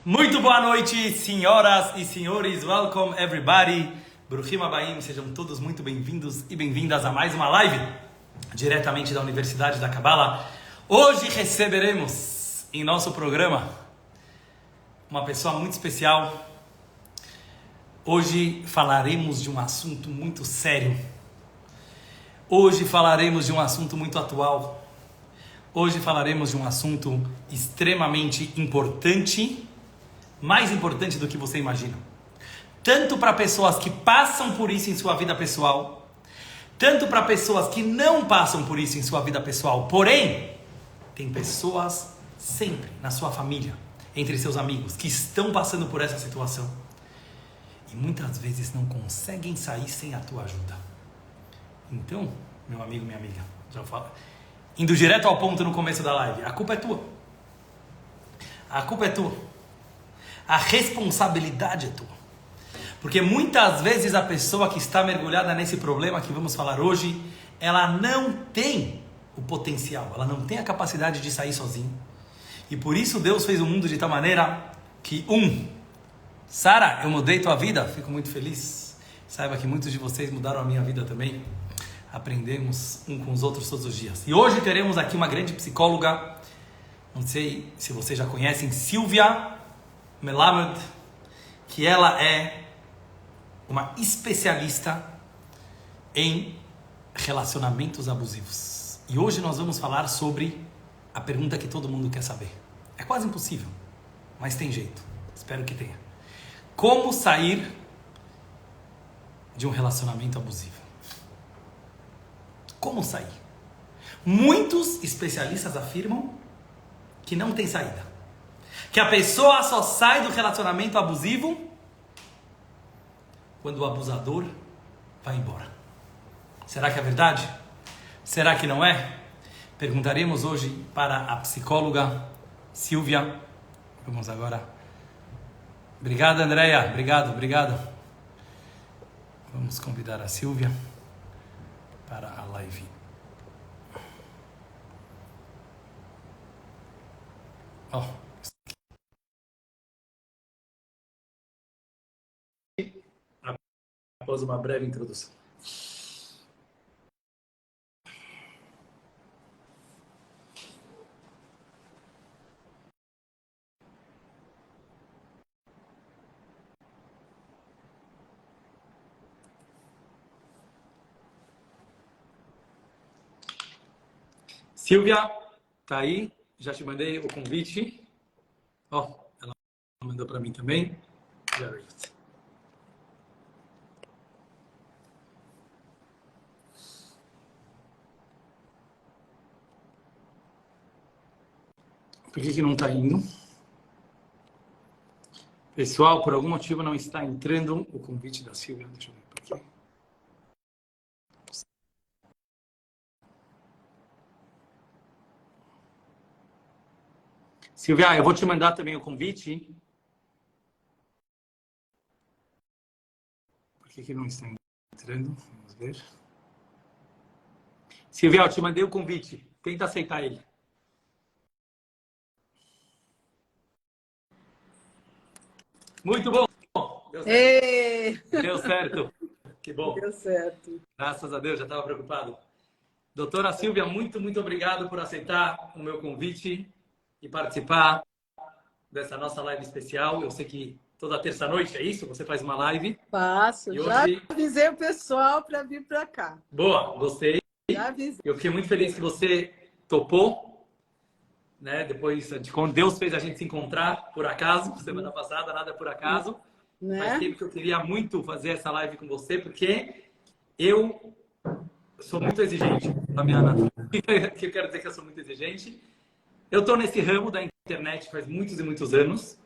Muito boa noite, senhoras e senhores. Welcome everybody. Bruhim Abaim, sejam todos muito bem-vindos e bem-vindas a mais uma live diretamente da Universidade da Cabala. Hoje receberemos em nosso programa uma pessoa muito especial. Hoje falaremos de um assunto muito sério. Hoje falaremos de um assunto muito atual. Hoje falaremos de um assunto extremamente importante, mais importante do que você imagina. Tanto para pessoas que passam por isso em sua vida pessoal, tanto para pessoas que não passam por isso em sua vida pessoal. Porém, tem pessoas sempre na sua família, entre seus amigos, que estão passando por essa situação. E muitas vezes não conseguem sair sem a tua ajuda. Então, meu amigo, minha amiga, já falo, indo direto ao ponto no começo da live, a culpa é tua. A culpa é tua. A responsabilidade é tua. Porque muitas vezes a pessoa que está mergulhada nesse problema que vamos falar hoje, ela não tem o potencial, ela não tem a capacidade de sair sozinha. E por isso Deus fez o mundo de tal maneira que Sara, eu mudei tua vida, fico muito feliz. Saiba que muitos de vocês mudaram a minha vida também. Aprendemos um com os outros todos os dias. E hoje teremos aqui uma grande psicóloga, não sei se vocês já conhecem, Silvia Melamed, que ela é uma especialista em relacionamentos abusivos. E hoje nós vamos falar sobre a pergunta que todo mundo quer saber. É quase impossível, mas tem jeito. Espero que tenha. Como sair de um relacionamento abusivo? Como sair? Muitos especialistas afirmam que não tem saída. Que a pessoa só sai do relacionamento abusivo quando o abusador vai embora. Será que é verdade? Será que não é? Perguntaremos hoje para a psicóloga Silvia. Vamos agora. Obrigado, Andréia. Obrigado. Vamos convidar a Silvia para a live. Após uma breve introdução. Silvia, tá aí? Já te mandei o convite. Ela mandou para mim também. Por que não está indo? Pessoal, por algum motivo não está entrando o convite da Silvia. Deixa eu ver por aqui. Silvia, eu vou te mandar também o convite. Por que não está entrando? Vamos ver. Silvia, eu te mandei o convite. Tenta aceitar ele. Muito bom. Deu certo. Deu certo. Que bom. Deu certo. Graças a Deus, já estava preocupado. Doutora Silvia, muito obrigado por aceitar o meu convite e participar dessa nossa live especial. Eu sei que toda terça-noite, é isso? Você faz uma live? Faço. E já hoje... avisei o pessoal para vir para cá. Boa, gostei. Já avisei. Eu fiquei muito feliz que você topou, né? Depois de quando Deus fez a gente se encontrar, por acaso, semana passada, nada por acaso. Né? Faz tempo que eu queria muito fazer essa live com você, porque eu sou muito exigente na minha anatomia. Eu quero dizer que eu sou muito exigente. Eu estou nesse ramo da internet faz muitos e muitos anos,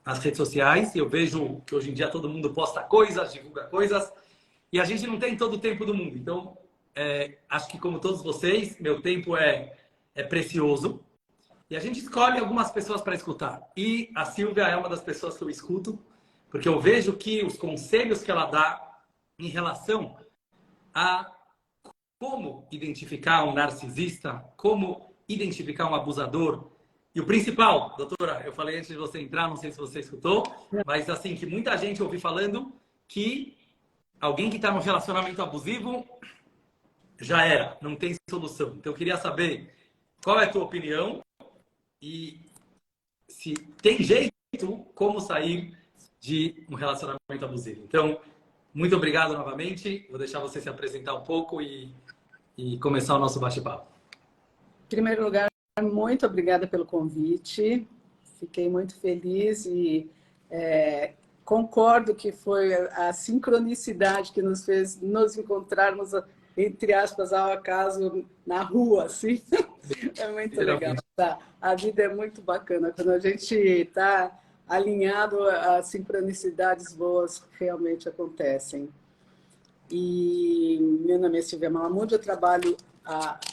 nas redes sociais, e eu vejo que hoje em dia todo mundo posta coisas, divulga coisas, e a gente não tem todo o tempo do mundo. Então, acho que como todos vocês, meu tempo é precioso, e a gente escolhe algumas pessoas para escutar. E a Silvia é uma das pessoas que eu escuto, porque eu vejo que os conselhos que ela dá em relação a como identificar um narcisista, como identificar um abusador, E o principal, doutora, eu falei antes de você entrar, não sei se você escutou, mas assim, que muita gente ouvi falando que alguém que está num relacionamento abusivo já era, não tem solução. Então eu queria saber qual é a tua opinião e se tem jeito, como sair de um relacionamento abusivo. Então, muito obrigado novamente. Vou deixar você se apresentar um pouco e começar o nosso bate-papo. Em primeiro lugar, muito obrigada pelo convite. Fiquei muito feliz e concordo que foi a sincronicidade que nos fez nos encontrarmos, entre aspas, ao acaso, na rua, assim. É muito legal. Tá? A vida é muito bacana. Quando a gente está alinhado, as sincronicidades boas realmente acontecem. E meu nome é Silvia Malamud, eu trabalho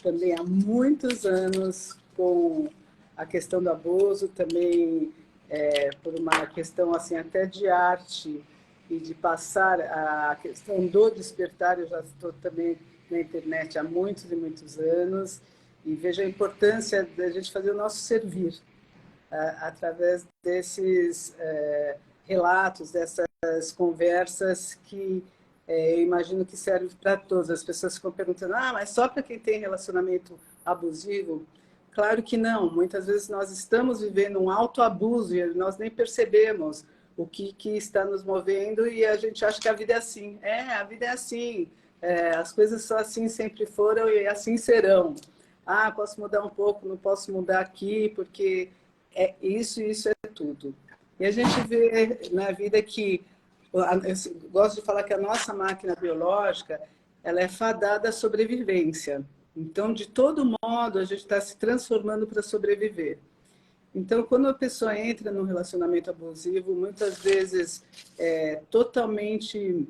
também há muitos anos com a questão do abuso, também por uma questão assim até de arte e de passar a questão do despertar. Eu já estou também na internet há muitos e muitos anos e vejo a importância da gente fazer o nosso servir através desses relatos, dessas conversas que eu imagino que serve para todos. As pessoas ficam perguntando, mas só para quem tem relacionamento abusivo? Claro que não. Muitas vezes nós estamos vivendo um autoabuso e nós nem percebemos o que está nos movendo e a gente acha que a vida é assim. A vida é assim. As coisas só assim sempre foram e assim serão. Posso mudar um pouco, não posso mudar aqui, porque isso é tudo. E a gente vê na vida que eu gosto de falar que a nossa máquina biológica ela é fadada à sobrevivência. Então, de todo modo, a gente está se transformando para sobreviver. Então, quando a pessoa entra num relacionamento abusivo, muitas vezes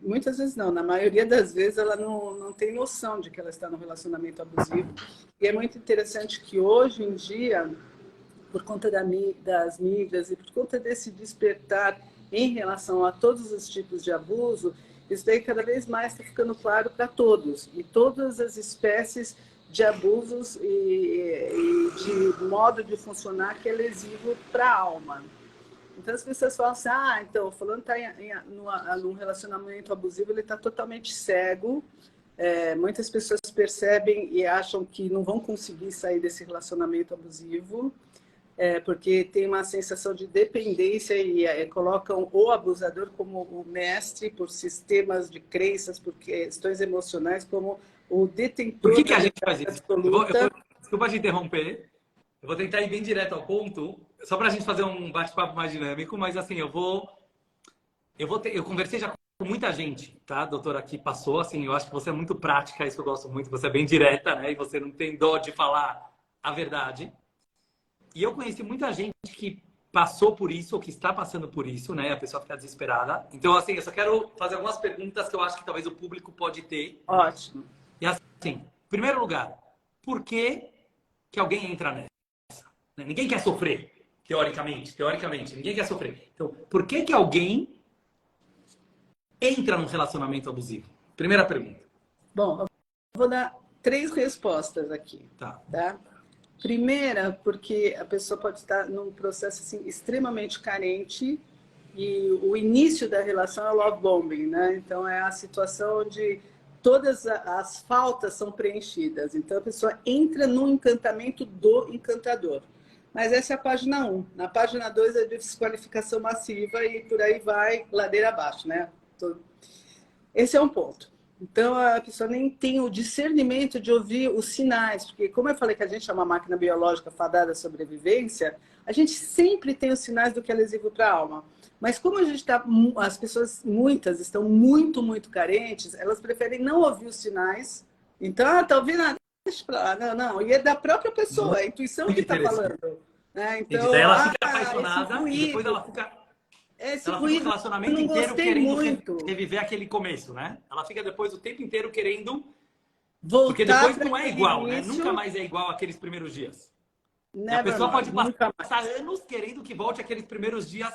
muitas vezes não, na maioria das vezes ela não tem noção de que ela está num relacionamento abusivo. E é muito interessante que hoje em dia, por conta das mídias e por conta desse despertar em relação a todos os tipos de abuso, isso daí cada vez mais está ficando claro para todos. E todas as espécies de abusos e de modo de funcionar que é lesivo para a alma. Então as pessoas falam assim, então o fulano está num relacionamento abusivo, ele está totalmente cego. Muitas pessoas percebem e acham que não vão conseguir sair desse relacionamento abusivo, porque tem uma sensação de dependência e colocam o abusador como o mestre por sistemas de crenças, por questões emocionais, como o detentor. Por que a gente faz isso? Desculpa te interromper. Eu vou tentar ir bem direto ao ponto, só para a gente fazer um bate-papo mais dinâmico, mas assim, eu conversei já com muita gente, tá, doutora, que passou, assim, eu acho que você é muito prática, isso que eu gosto muito, você é bem direta, né, e você não tem dó de falar a verdade. E eu conheci muita gente que passou por isso, ou que está passando por isso, né, a pessoa fica desesperada. Então, assim, eu só quero fazer algumas perguntas que eu acho que talvez o público pode ter. Ótimo. E assim, em primeiro lugar, por que alguém entra nessa? Ninguém quer sofrer, teoricamente, ninguém quer sofrer. Então, por que alguém entra num relacionamento abusivo? Primeira pergunta. Bom, eu vou dar 3 respostas aqui. Tá? Primeira, porque a pessoa pode estar num processo assim, extremamente carente e o início da relação é love bombing, né? Então, é a situação onde todas as faltas são preenchidas. Então, a pessoa entra no encantamento do encantador. Mas essa é a página 1. Na página 2 é de desqualificação massiva e por aí vai, ladeira abaixo, né? Esse é um ponto. Então, a pessoa nem tem o discernimento de ouvir os sinais, porque como eu falei que a gente é uma máquina biológica fadada à sobrevivência, a gente sempre tem os sinais do que é lesivo para a alma. Mas como a gente está, as pessoas, muitas, estão muito, muito carentes, elas preferem não ouvir os sinais. Então, tá ouvindo? Deixa pra lá. Não. E é da própria pessoa, é a intuição que está falando. Então, daí ela fica apaixonada e depois ela fica... Ela fica o relacionamento inteiro querendo reviver aquele começo, né? Ela fica depois o tempo inteiro querendo... Voltar, porque depois não é igual, né? Nunca mais é igual aqueles primeiros dias. A pessoa pode passar anos querendo que volte aqueles primeiros dias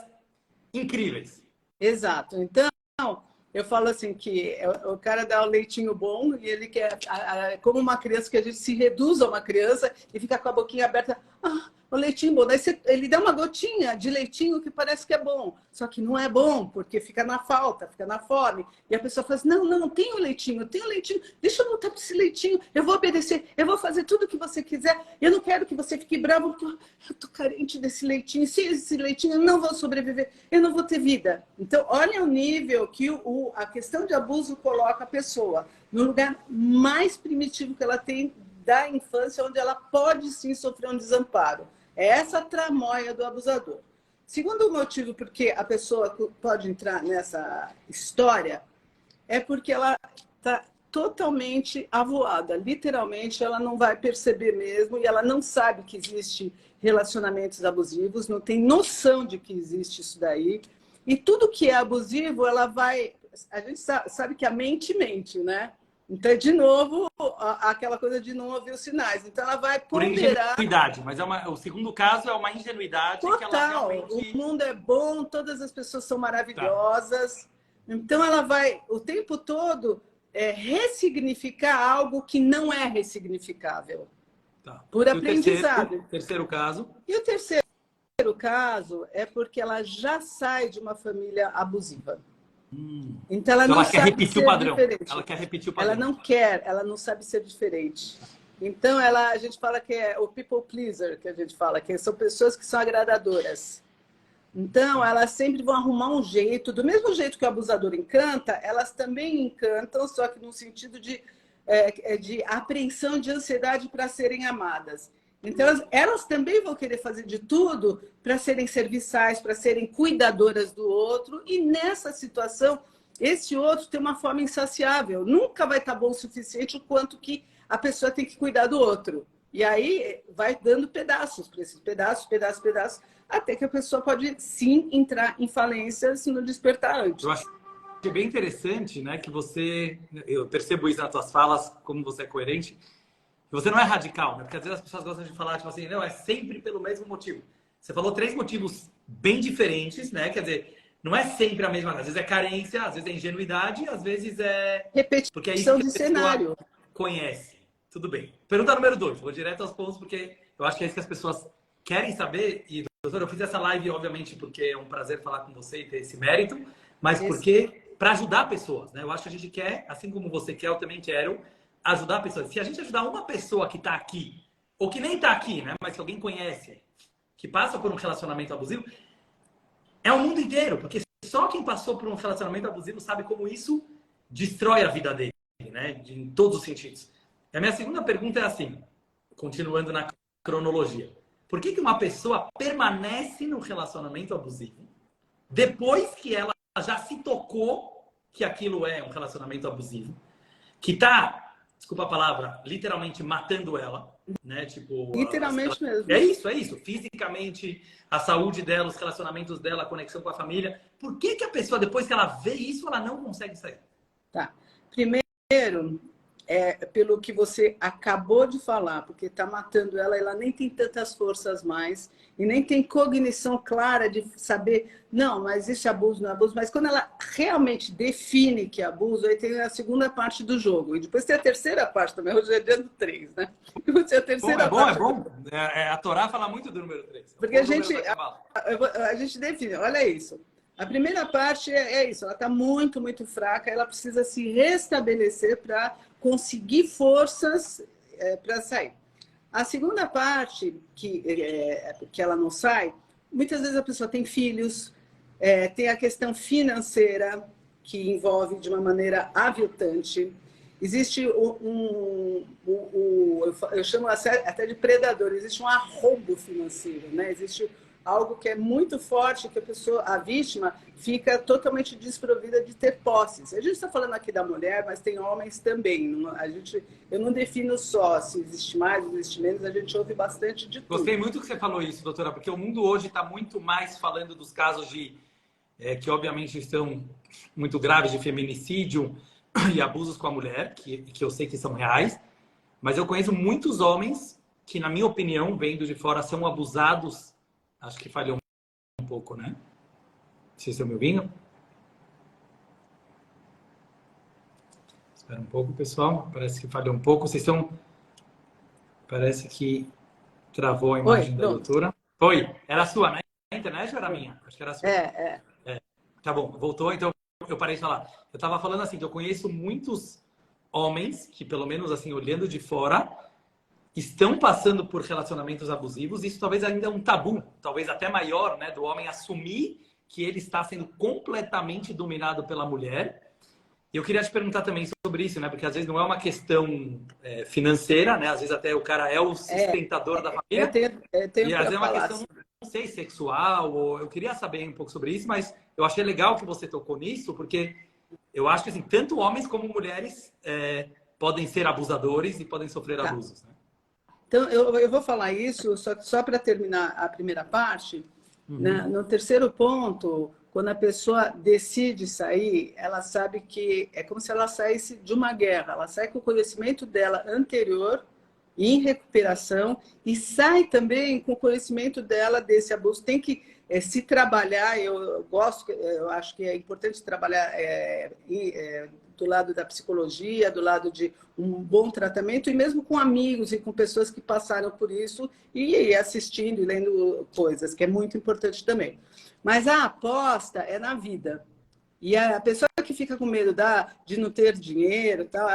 incríveis. Exato. Então, eu falo assim que o cara dá o leitinho bom e ele quer, como uma criança, que a gente se reduz a uma criança e fica com a boquinha aberta. o leitinho bom. Daí ele dá uma gotinha de leitinho que parece que é bom, só que não é bom, porque fica na falta, fica na fome. E a pessoa fala assim, não tem o leitinho, deixa eu voltar para esse leitinho, eu vou obedecer, eu vou fazer tudo o que você quiser, eu não quero que você fique bravo, porque eu tô carente desse leitinho, sem esse leitinho eu não vou sobreviver, eu não vou ter vida. Então, olha o nível que a questão de abuso coloca a pessoa no lugar mais primitivo que ela tem da infância, onde ela pode sim sofrer um desamparo. É essa a tramóia do abusador. Segundo motivo porque a pessoa pode entrar nessa história é porque ela está totalmente avoada. Literalmente, ela não vai perceber mesmo e ela não sabe que existe relacionamentos abusivos, não tem noção de que existe isso daí. E tudo que é abusivo, ela vai... A gente sabe que a mente mente, né? Então, de novo, aquela coisa de não ouvir os sinais. Então, ela vai ponderar... Por ingenuidade, mas o segundo caso é uma ingenuidade total. que ela realmente... O mundo é bom, todas as pessoas são maravilhosas. Tá. Então, ela vai, o tempo todo, ressignificar algo que não é ressignificável. Tá. Por E aprendizado. O terceiro caso? E o terceiro caso é porque ela já sai de uma família abusiva. Então ela não sabe repetir o padrão. Diferente. Ela quer repetir o padrão. Ela não quer, ela não sabe ser diferente. Então a gente fala que é o people pleaser, que a gente fala, que são pessoas que são agradadoras. Então elas sempre vão arrumar um jeito, do mesmo jeito que o abusador encanta, elas também encantam, só que no sentido de apreensão, de ansiedade para serem amadas. Então, elas também vão querer fazer de tudo para serem serviçais, para serem cuidadoras do outro. E nessa situação, esse outro tem uma fome insaciável. Nunca vai estar bom o suficiente o quanto que a pessoa tem que cuidar do outro. E aí vai dando pedaços para esses pedaços, até que a pessoa pode sim entrar em falência se não despertar antes. Eu acho que é bem interessante, né, que eu percebo isso nas tuas falas, como você é coerente. Você não é radical, né? Porque às vezes as pessoas gostam de falar, tipo assim, não, é sempre pelo mesmo motivo. Você falou 3 motivos bem diferentes, né? Quer dizer, não é sempre a mesma coisa. Às vezes é carência, às vezes é ingenuidade, às vezes é... repetição porque é isso que de a cenário. Conhece. Tudo bem. Pergunta número 2. Vou direto aos pontos, porque eu acho que é isso que as pessoas querem saber. E, doutor, eu fiz essa live, obviamente, porque é um prazer falar com você e ter esse mérito, mas porque para ajudar pessoas, né? Eu acho que a gente quer, assim como você quer, eu também quero ajudar pessoas. Se a gente ajudar uma pessoa que está aqui, ou que nem está aqui, né? Mas que alguém conhece, que passa por um relacionamento abusivo, é o mundo inteiro, porque só quem passou por um relacionamento abusivo sabe como isso destrói a vida dele, né? Em todos os sentidos. A minha segunda pergunta é assim, continuando na cronologia. Por que uma pessoa permanece no relacionamento abusivo depois que ela já se tocou que aquilo é um relacionamento abusivo, que está, desculpa a palavra, literalmente matando ela, né? Tipo, literalmente mesmo. É isso. Fisicamente, a saúde dela, os relacionamentos dela, a conexão com a família. Por que a pessoa, depois que ela vê isso, ela não consegue sair? Tá. Primeiro, pelo que você acabou de falar, porque está matando ela nem tem tantas forças mais e nem tem cognição clara de saber, não, mas isso é abuso, não é abuso. Mas quando ela realmente define que é abuso, aí tem a segunda parte do jogo. E depois tem a terceira parte também, hoje é dando 3, né? Depois tem a terceira parte. É bom. A Torá fala muito do número 3. Porque a gente define, olha isso. A primeira parte é isso, ela está muito, muito fraca, ela precisa se restabelecer para conseguir forças para sair. A segunda parte, que ela não sai, muitas vezes a pessoa tem filhos, tem a questão financeira, que envolve de uma maneira aviltante. Existe eu chamo até de predador, existe um arroubo financeiro, né? Existe algo que é muito forte, que a vítima fica totalmente desprovida de ter posses. A gente está falando aqui da mulher, mas tem homens também. Eu não defino só se existe mais ou existe menos, a gente ouve bastante de tudo. Gostei muito que você falou isso, doutora, porque o mundo hoje está muito mais falando dos casos que obviamente estão muito graves de feminicídio e abusos com a mulher, que eu sei que são reais, mas eu conheço muitos homens que, na minha opinião, vendo de fora, são abusados. Acho que falhou um pouco, né? Vocês estão me ouvindo? Espera um pouco, pessoal. Parece que falhou um pouco. Parece que Travou a Oi, imagem da pronto. doutora. Oi, era a sua, né? A internet ou era a minha? Acho que era a sua. É. Tá bom, voltou, então eu parei de falar. Eu tava falando assim, que eu conheço muitos homens que, pelo menos assim, olhando de fora, estão passando por relacionamentos abusivos. Isso talvez ainda é um tabu, talvez até maior, né? Do homem assumir que ele está sendo completamente dominado pela mulher. E eu queria te perguntar também sobre isso, né? Porque às vezes não é uma questão financeira, né? Às vezes até o cara é o sustentador da Eu família. tenho E às para vezes é uma falar. questão, não sei, sexual. Ou... Eu queria saber um pouco sobre isso, mas eu achei legal que você tocou nisso, porque eu acho que assim, tanto homens como mulheres podem ser abusadores e podem sofrer Tá. abusos. Né? Então, eu vou falar isso só para terminar a primeira parte. Uhum. Né? No terceiro ponto, quando a pessoa decide sair, ela sabe que é como se ela saísse de uma guerra. Ela sai com o conhecimento dela anterior, em recuperação, e sai também com o conhecimento dela desse abuso. Tem que se trabalhar, eu acho que é importante trabalhar do lado da psicologia, do lado de um bom tratamento, e mesmo com amigos e com pessoas que passaram por isso, e assistindo e lendo coisas, que é muito importante também. Mas a aposta é na vida. E a pessoa que fica com medo de não ter dinheiro, tal,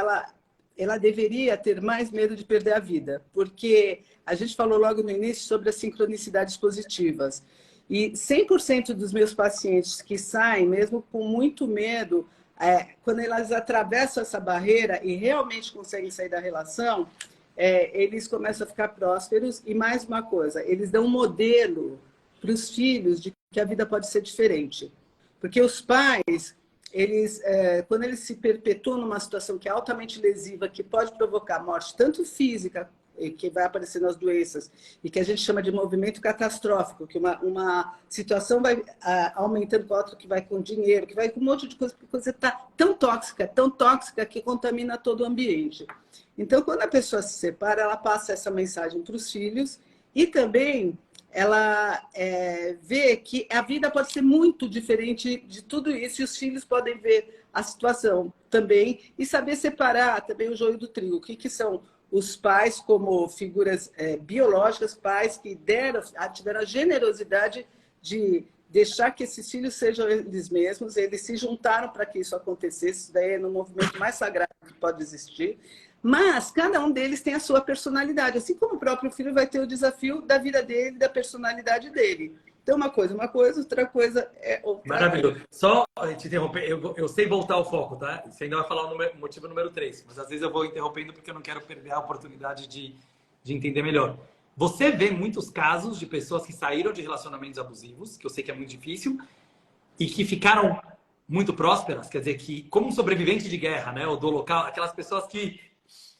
ela deveria ter mais medo de perder a vida, porque a gente falou logo no início sobre as sincronicidades positivas. E 100% dos meus pacientes que saem, mesmo com muito medo, quando elas atravessam essa barreira e realmente conseguem sair da relação, eles começam a ficar prósperos. E mais uma coisa, eles dão um modelo para os filhos de que a vida pode ser diferente. Porque os pais, quando eles se perpetuam numa situação que é altamente lesiva, que pode provocar morte, tanto física, que vai aparecendo as doenças, e que a gente chama de movimento catastrófico, que uma situação vai aumentando com a outra, que vai com dinheiro, que vai com um monte de coisa, porque a coisa está tão tóxica, que contamina todo o ambiente. Então, quando a pessoa se separa, ela passa essa mensagem para os filhos e também ela vê que a vida pode ser muito diferente de tudo isso e os filhos podem ver a situação também e saber separar também o joio do trigo. O que são os pais como figuras biológicas, pais que tiveram a generosidade de deixar que esses filhos sejam eles mesmos, eles se juntaram para que isso acontecesse, isso daí é no movimento mais sagrado que pode existir. Mas cada um deles tem a sua personalidade, assim como o próprio filho vai ter o desafio da vida dele, da personalidade dele. Então, uma coisa, outra coisa é outra. Maravilhoso. Só te interromper, eu sei voltar ao foco, tá? Você ainda vai falar o motivo número 3, mas às vezes eu vou interrompendo porque eu não quero perder a oportunidade de entender melhor. Você vê muitos casos de pessoas que saíram de relacionamentos abusivos, que eu sei que é muito difícil, e que ficaram muito prósperas, quer dizer, que como um sobrevivente de guerra, né? Ou do local, aquelas pessoas que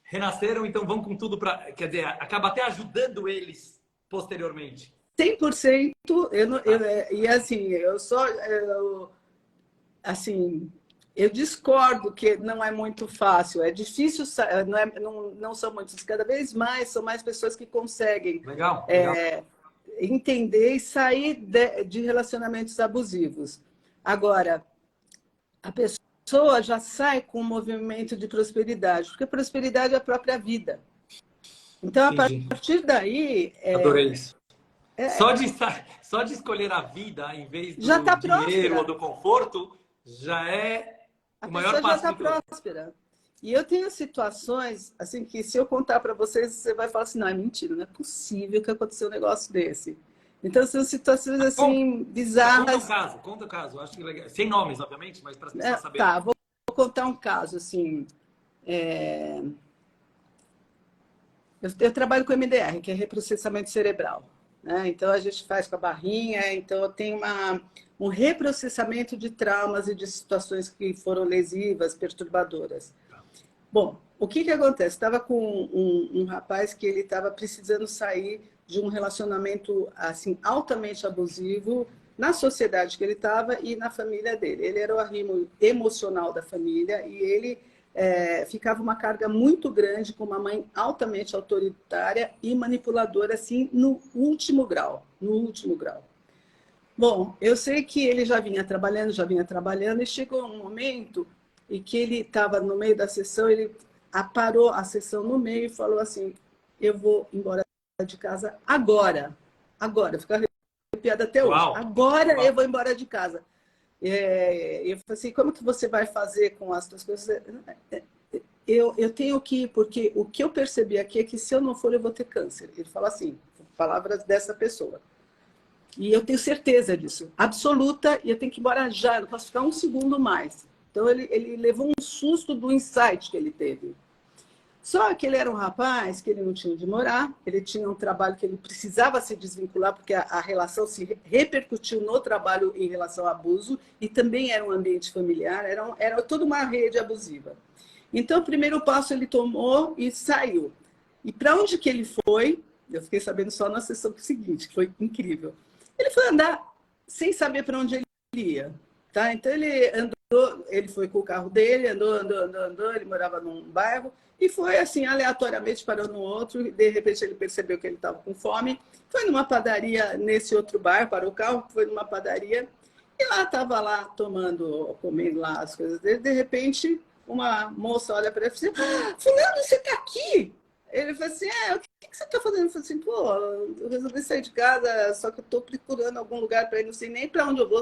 renasceram, então vão com tudo para... Quer dizer, acaba até ajudando eles posteriormente. 100%, e assim, assim, eu discordo que não é muito fácil, é difícil, não são muitos, cada vez mais são mais pessoas que conseguem Legal, legal. entender e sair de relacionamentos abusivos. Agora, a pessoa já sai com um movimento de prosperidade, porque prosperidade é a própria vida. Então, a Entendi. partir daí, Adorei isso. Só de escolher a vida em vez já do está dinheiro ou próspera. do conforto já é A o maior pessoa já passo está que trouxe. próspera. E eu tenho situações assim que se eu contar para vocês, você vai falar assim, não, é mentira, não é possível que aconteceu um negócio desse. Então são situações assim bizarras. Conta o caso. Acho que legal. Sem nomes, obviamente, mas para as pessoas saberem. Tá, vou contar um caso assim. Eu trabalho com MDR, que é reprocessamento cerebral. Né? Então, a gente faz com a barrinha. Então, tem um reprocessamento de traumas e de situações que foram lesivas, perturbadoras. Bom, o que acontece? Estava com um rapaz que ele estava precisando sair de um relacionamento assim altamente abusivo na sociedade que ele estava e na família dele. Ele era o arrimo emocional da família e ele ficava uma carga muito grande com uma mãe altamente autoritária e manipuladora, assim, no último grau, Bom, eu sei que ele já vinha trabalhando, e chegou um momento em que ele estava no meio da sessão, ele parou a sessão no meio e falou assim, eu vou embora de casa agora. Agora, eu fico arrepiada até hoje. Uau. Agora Uau. eu vou embora de casa. Eu falei assim, como que você vai fazer com as suas coisas? Eu tenho que ir, porque o que eu percebi aqui é que se eu não for, eu vou ter câncer. Ele fala assim, palavras dessa pessoa. E eu tenho certeza disso, absoluta, e eu tenho que ir embora já, não posso ficar um segundo mais. Então, ele levou um susto do insight que ele teve. Só que ele era um rapaz que ele não tinha onde morar, ele tinha um trabalho que ele precisava se desvincular, porque a relação se repercutiu no trabalho em relação ao abuso, e também era um ambiente familiar, era toda uma rede abusiva. Então, o primeiro passo ele tomou e saiu. E para onde que ele foi? Eu fiquei sabendo só na sessão seguinte, que foi incrível. Ele foi andar sem saber para onde ele ia. Tá? Então, ele andou, ele foi com o carro dele, andou, ele morava num bairro, e foi assim, aleatoriamente parou no outro, e de repente ele percebeu que ele estava com fome, foi numa padaria nesse outro bairro, parou o carro, foi numa padaria, e lá estava lá comendo lá as coisas dele, de repente uma moça olha para ele e fala assim, fulano, você está aqui? Ele falou assim, o que você está fazendo? Eu falei assim, pô, eu resolvi sair de casa, só que eu estou procurando algum lugar para ir, não sei nem para onde eu vou,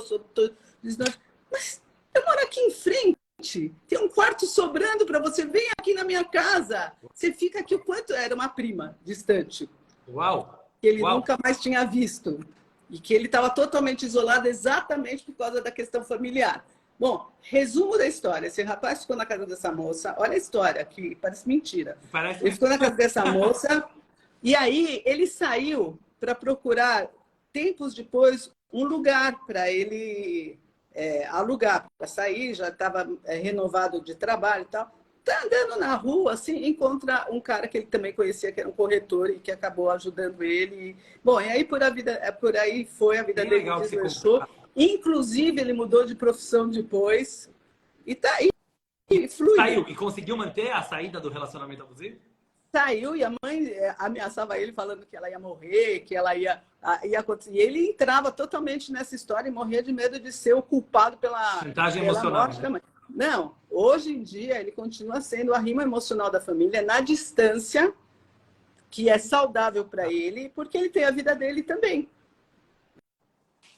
mas eu moro aqui em frente, tem um quarto sobrando para você, vem aqui na minha casa. Você fica aqui o quanto? Era uma prima distante. Uau! Que ele Uau. nunca mais tinha visto. E que ele estava totalmente isolado exatamente por causa da questão familiar. Bom, resumo da história. Esse rapaz ficou na casa dessa moça. Olha a história, que parece mentira. Ele ficou na casa dessa moça e aí ele saiu para procurar, tempos depois, um lugar para ele alugar, para sair, já estava renovado de trabalho e tal. Está andando na rua, assim, encontra um cara que ele também conhecia, que era um corretor e que acabou ajudando ele. Bom, e aí por aí foi a vida dele, deslanchou. Inclusive, ele mudou de profissão depois e tá aí, fluiu. Saiu e conseguiu manter a saída do relacionamento abusivo? Saiu e a mãe ameaçava ele falando que ela ia morrer, que ela ia acontecer. E ele entrava totalmente nessa história e morria de medo de ser o culpado pela emocional, morte da mãe. Não, hoje em dia ele continua sendo a rima emocional da família na distância, que é saudável para ele, porque ele tem a vida dele também.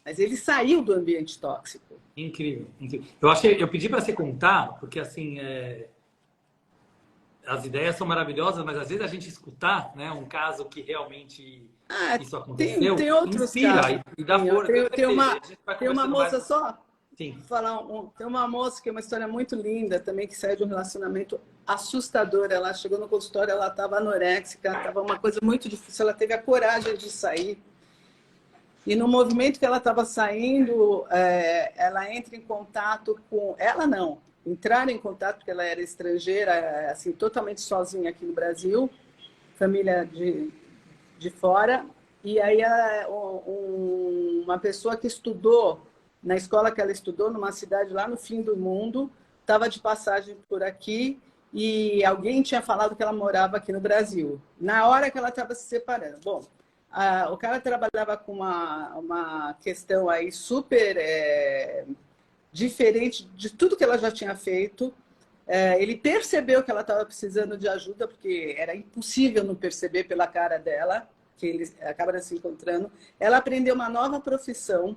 Mas ele saiu do ambiente tóxico. Incrível, incrível. Eu pedi para você contar, porque assim, as ideias são maravilhosas, mas às vezes a gente escutar, né, um caso que realmente isso aconteceu, tem outros inspira casos. E dá força. Tem uma moça só. Sim. Tem uma moça que é uma história muito linda também, que saiu de um relacionamento assustador. Ela chegou no consultório, ela estava anoréxica, estava uma coisa muito difícil. Ela teve a coragem de sair. E no movimento que ela estava saindo, ela entra em contato com... Ela não. Entraram em contato, porque ela era estrangeira, assim, totalmente sozinha aqui no Brasil, família de fora. E aí uma pessoa que estudou na escola que ela estudou, numa cidade lá no fim do mundo, estava de passagem por aqui e alguém tinha falado que ela morava aqui no Brasil, na hora que ela estava se separando. Bom, o cara trabalhava com uma questão aí super diferente de tudo que ela já tinha feito. Ele percebeu que ela estava precisando de ajuda, porque era impossível não perceber pela cara dela, que eles acabaram se encontrando. Ela aprendeu uma nova profissão,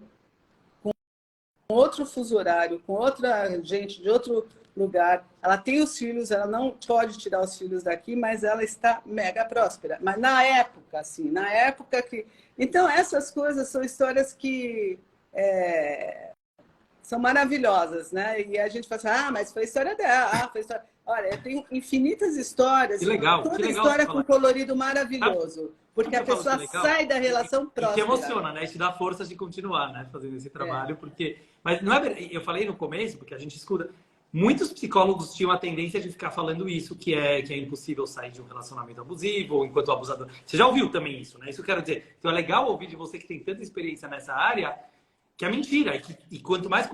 outro fuso horário, com outra gente de outro lugar. Ela tem os filhos, ela não pode tirar os filhos daqui, mas ela está mega próspera. Mas na época, assim, na época que... Então, essas coisas são histórias que são maravilhosas, né? E a gente fala assim, mas foi a história dela, foi a história... Olha, eu tenho infinitas histórias. Que legal, toda que legal história com colorido maravilhoso. Porque a pessoa sai da relação próxima. E te emociona, né? Te dá forças de continuar, né? Fazendo esse trabalho, porque... Mas não é... Eu falei no começo, porque a gente escuta... Muitos psicólogos tinham a tendência de ficar falando isso, que é impossível sair de um relacionamento abusivo, enquanto o abusador... Você já ouviu também isso, né? Isso eu quero dizer. Então é legal ouvir de você que tem tanta experiência nessa área, que é mentira. E quanto mais...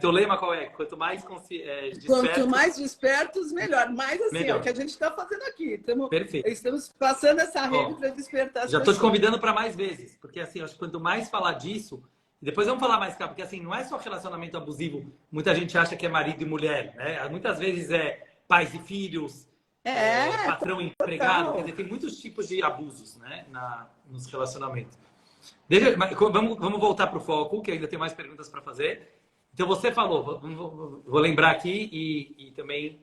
Teu lema qual é? Quanto mais despertos... Quanto mais despertos, melhor. Mas assim, melhor. É o que a gente está fazendo aqui. Perfeito. Estamos passando essa rede para despertar as já pessoas. Já estou te convidando para mais vezes. Porque assim, acho que quanto mais falar disso... E depois vamos falar mais, cara, porque assim, não é só relacionamento abusivo. Muita gente acha que é marido e mulher, né? Muitas vezes é pais e filhos, É, patrão-empregado. Quer total. dizer, tem muitos tipos de abusos, né, nos relacionamentos. Vamos voltar para o foco, que ainda tem mais perguntas para fazer. Então, você falou, vou lembrar aqui e também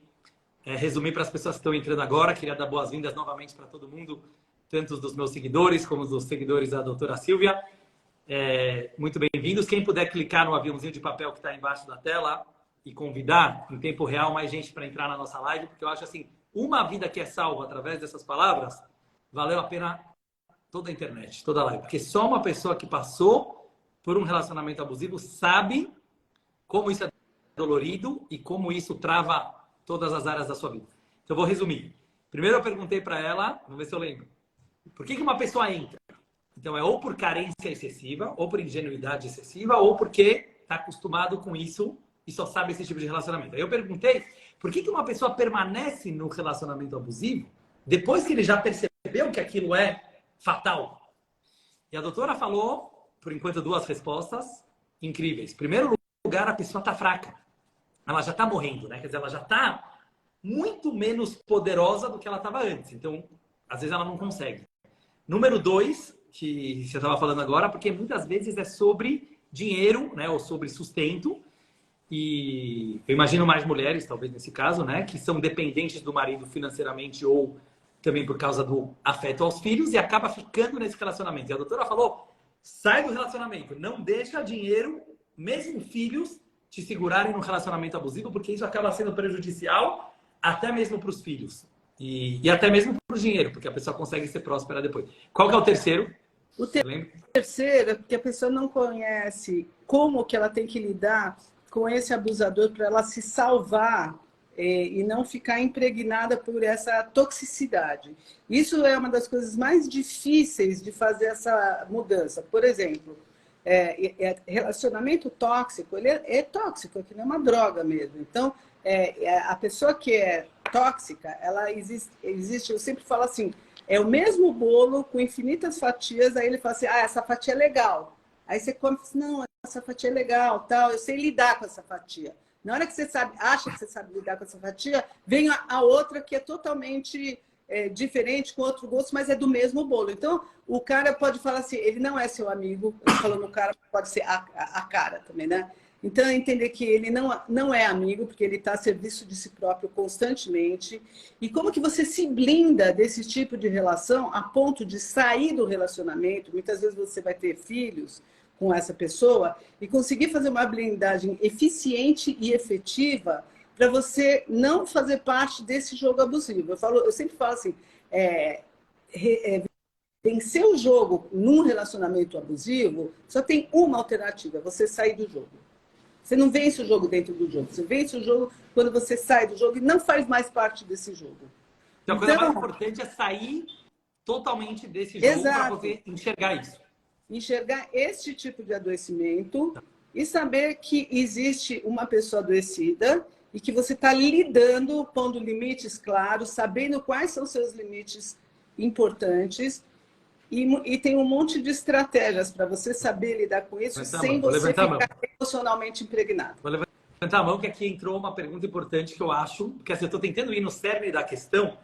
resumir para as pessoas que estão entrando agora. Queria dar boas-vindas novamente para todo mundo, tanto dos meus seguidores como dos seguidores da doutora Silvia. Muito bem-vindos. Quem puder clicar no aviãozinho de papel que está embaixo da tela e convidar em tempo real mais gente para entrar na nossa live, porque eu acho assim, uma vida que é salva através dessas palavras, valeu a pena toda a internet, toda a live. Porque só uma pessoa que passou por um relacionamento abusivo sabe como isso é dolorido e como isso trava todas as áreas da sua vida. Então, eu vou resumir. Primeiro, eu perguntei para ela, vamos ver se eu lembro, por que uma pessoa entra? Então, é ou por carência excessiva, ou por ingenuidade excessiva, ou porque está acostumado com isso e só sabe esse tipo de relacionamento. Aí eu perguntei, por que uma pessoa permanece no relacionamento abusivo depois que ele já percebeu que aquilo é fatal? E a doutora falou, por enquanto, duas respostas incríveis. Primeiro lugar, a pessoa está fraca. Ela já está morrendo, né? Quer dizer, ela já está muito menos poderosa do que ela estava antes. Então, às vezes ela não consegue. Número 2, que você estava falando agora, porque muitas vezes é sobre dinheiro, né? Ou sobre sustento. E eu imagino mais mulheres, talvez nesse caso, né? Que são dependentes do marido financeiramente ou também por causa do afeto aos filhos e acaba ficando nesse relacionamento. E a doutora falou, sai do relacionamento, não deixa dinheiro, mesmo filhos, te segurarem num relacionamento abusivo, porque isso acaba sendo prejudicial até mesmo para os filhos. E até mesmo para o dinheiro, porque a pessoa consegue ser próspera depois. Qual que é o terceiro? O terceiro é porque a pessoa não conhece como que ela tem que lidar com esse abusador para ela se salvar e não ficar impregnada por essa toxicidade. Isso é uma das coisas mais difíceis de fazer essa mudança. Por exemplo, relacionamento tóxico, ele é tóxico, é que nem uma droga mesmo. Então, a pessoa que é tóxica, ela existe, eu sempre falo assim, é o mesmo bolo com infinitas fatias, aí ele fala assim, essa fatia é legal. Aí você come e fala assim, não, essa fatia é legal, tal, eu sei lidar com essa fatia. Na hora que você acha que você sabe lidar com essa fatia, vem a outra que é totalmente diferente, com outro gosto, mas é do mesmo bolo. Então, o cara pode falar assim, ele não é seu amigo, eu tô falando o cara, pode ser a cara também, né? Então, entender que ele não é amigo, porque ele está a serviço de si próprio constantemente. E como que você se blinda desse tipo de relação a ponto de sair do relacionamento? Muitas vezes você vai ter filhos com essa pessoa e conseguir fazer uma blindagem eficiente e efetiva para você não fazer parte desse jogo abusivo. Eu sempre falo assim, vencer o jogo num relacionamento abusivo, só tem uma alternativa, você sair do jogo. Você não vence o jogo dentro do jogo. Você vence o jogo quando você sai do jogo e não faz mais parte desse jogo. Então, a coisa mais importante é sair totalmente desse jogo para poder enxergar isso. Enxergar este tipo de adoecimento e saber que existe uma pessoa adoecida e que você está lidando, pondo limites claros, sabendo quais são seus limites importantes. E tem um monte de estratégias para você saber lidar com isso sem você ficar emocionalmente impregnado. Vou levantar a mão, que aqui entrou uma pergunta importante que eu acho, porque assim, eu estou tentando ir no cerne da questão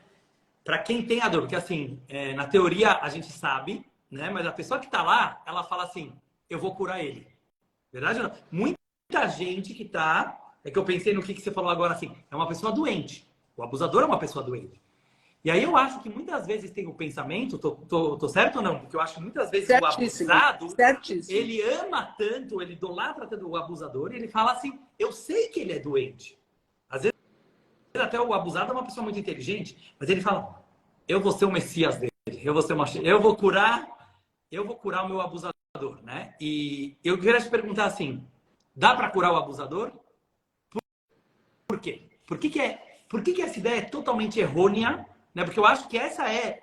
para quem tem a dor, porque assim, na teoria a gente sabe, né? Mas a pessoa que está lá, ela fala assim, eu vou curar ele. Verdade ou não? Muita gente que está, é que eu pensei no que você falou agora, assim, é uma pessoa doente. O abusador é uma pessoa doente. E aí eu acho que muitas vezes tem o pensamento, tô certo ou não? Porque eu acho que muitas vezes o abusado, ele ama tanto, ele idolatra tanto o abusador, e ele fala assim, eu sei que ele é doente. Às vezes até o abusado é uma pessoa muito inteligente, mas ele fala, eu vou ser o Messias dele, eu vou curar o meu abusador, né? E eu queria te perguntar assim, dá para curar o abusador? Por quê? Por que essa ideia é totalmente errônea? Né? Porque eu acho que essa é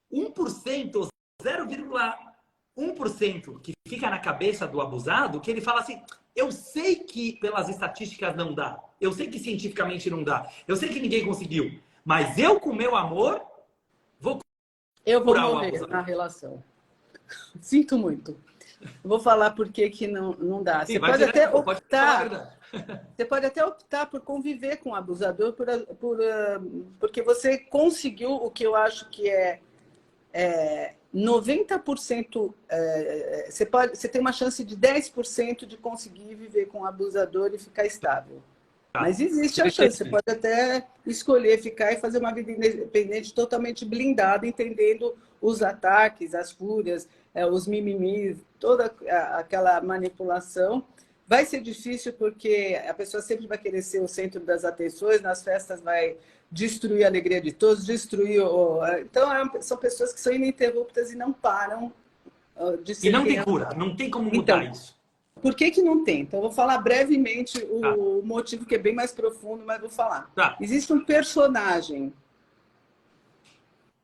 1%, 0,1% que fica na cabeça do abusado, que ele fala assim, eu sei que pelas estatísticas não dá, eu sei que cientificamente não dá, eu sei que ninguém conseguiu, mas eu com meu amor vou morrer na relação. Sinto muito. Vou falar por que que não dá. Sim, Você vai pode direto, até pô, pode falar a optar, verdade. você pode até optar por conviver com o abusador, porque você conseguiu o que eu acho que é 90%, você tem uma chance de 10% de conseguir viver com o abusador e ficar estável. Tá. Mas existe a chance, você pode até escolher ficar e fazer uma vida independente totalmente blindada, entendendo os ataques, as fúrias, os mimimis, toda aquela manipulação. Vai ser difícil porque a pessoa sempre vai querer ser o centro das atenções, nas festas vai destruir a alegria de todos, destruir o... Então, são pessoas que são ininterruptas e não param de E ser não tem quem cura, elas são. não tem como mudar Então, isso. por que que não tem? Então, eu vou falar brevemente Tá, o motivo, que é bem mais profundo, mas vou falar. tá. Existe um personagem,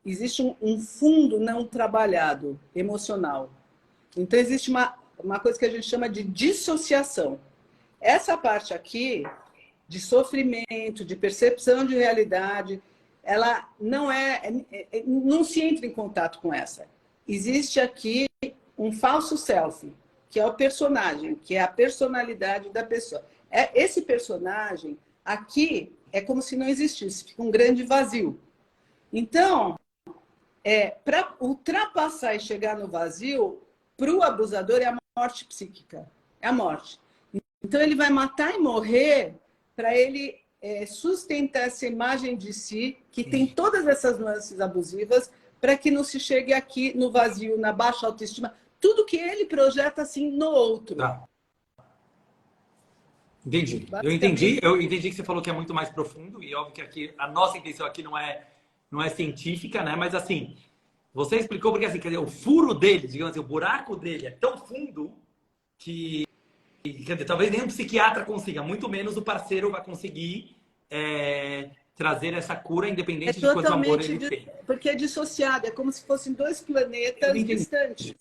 existe um fundo não trabalhado, emocional. Então, existe uma coisa que a gente chama de dissociação. Essa parte aqui, de sofrimento, de percepção de realidade, ela não se entra em contato com essa. Existe aqui um falso self, que é o personagem, que é a personalidade da pessoa. Esse personagem aqui é como se não existisse, fica um grande vazio. Então, para ultrapassar e chegar no vazio, para o abusador é a morte psíquica, é a morte. Então, ele vai matar e morrer para ele sustentar essa imagem de si, que tem todas essas nuances abusivas, para que não se chegue aqui no vazio, na baixa autoestima, tudo que ele projeta assim no outro. Tá. Entendi. Basicamente. Eu entendi que você falou que é muito mais profundo, e óbvio que aqui, a nossa intenção aqui não é científica, né? Mas assim, você explicou porque assim, quer dizer, o furo dele, digamos assim, o buraco dele é tão fundo que, quer dizer, talvez nem um psiquiatra consiga, muito menos o parceiro vai conseguir trazer essa cura, independente de quanto amor ele tem. Porque é dissociado, é como se fossem dois planetas Entendi. distantes.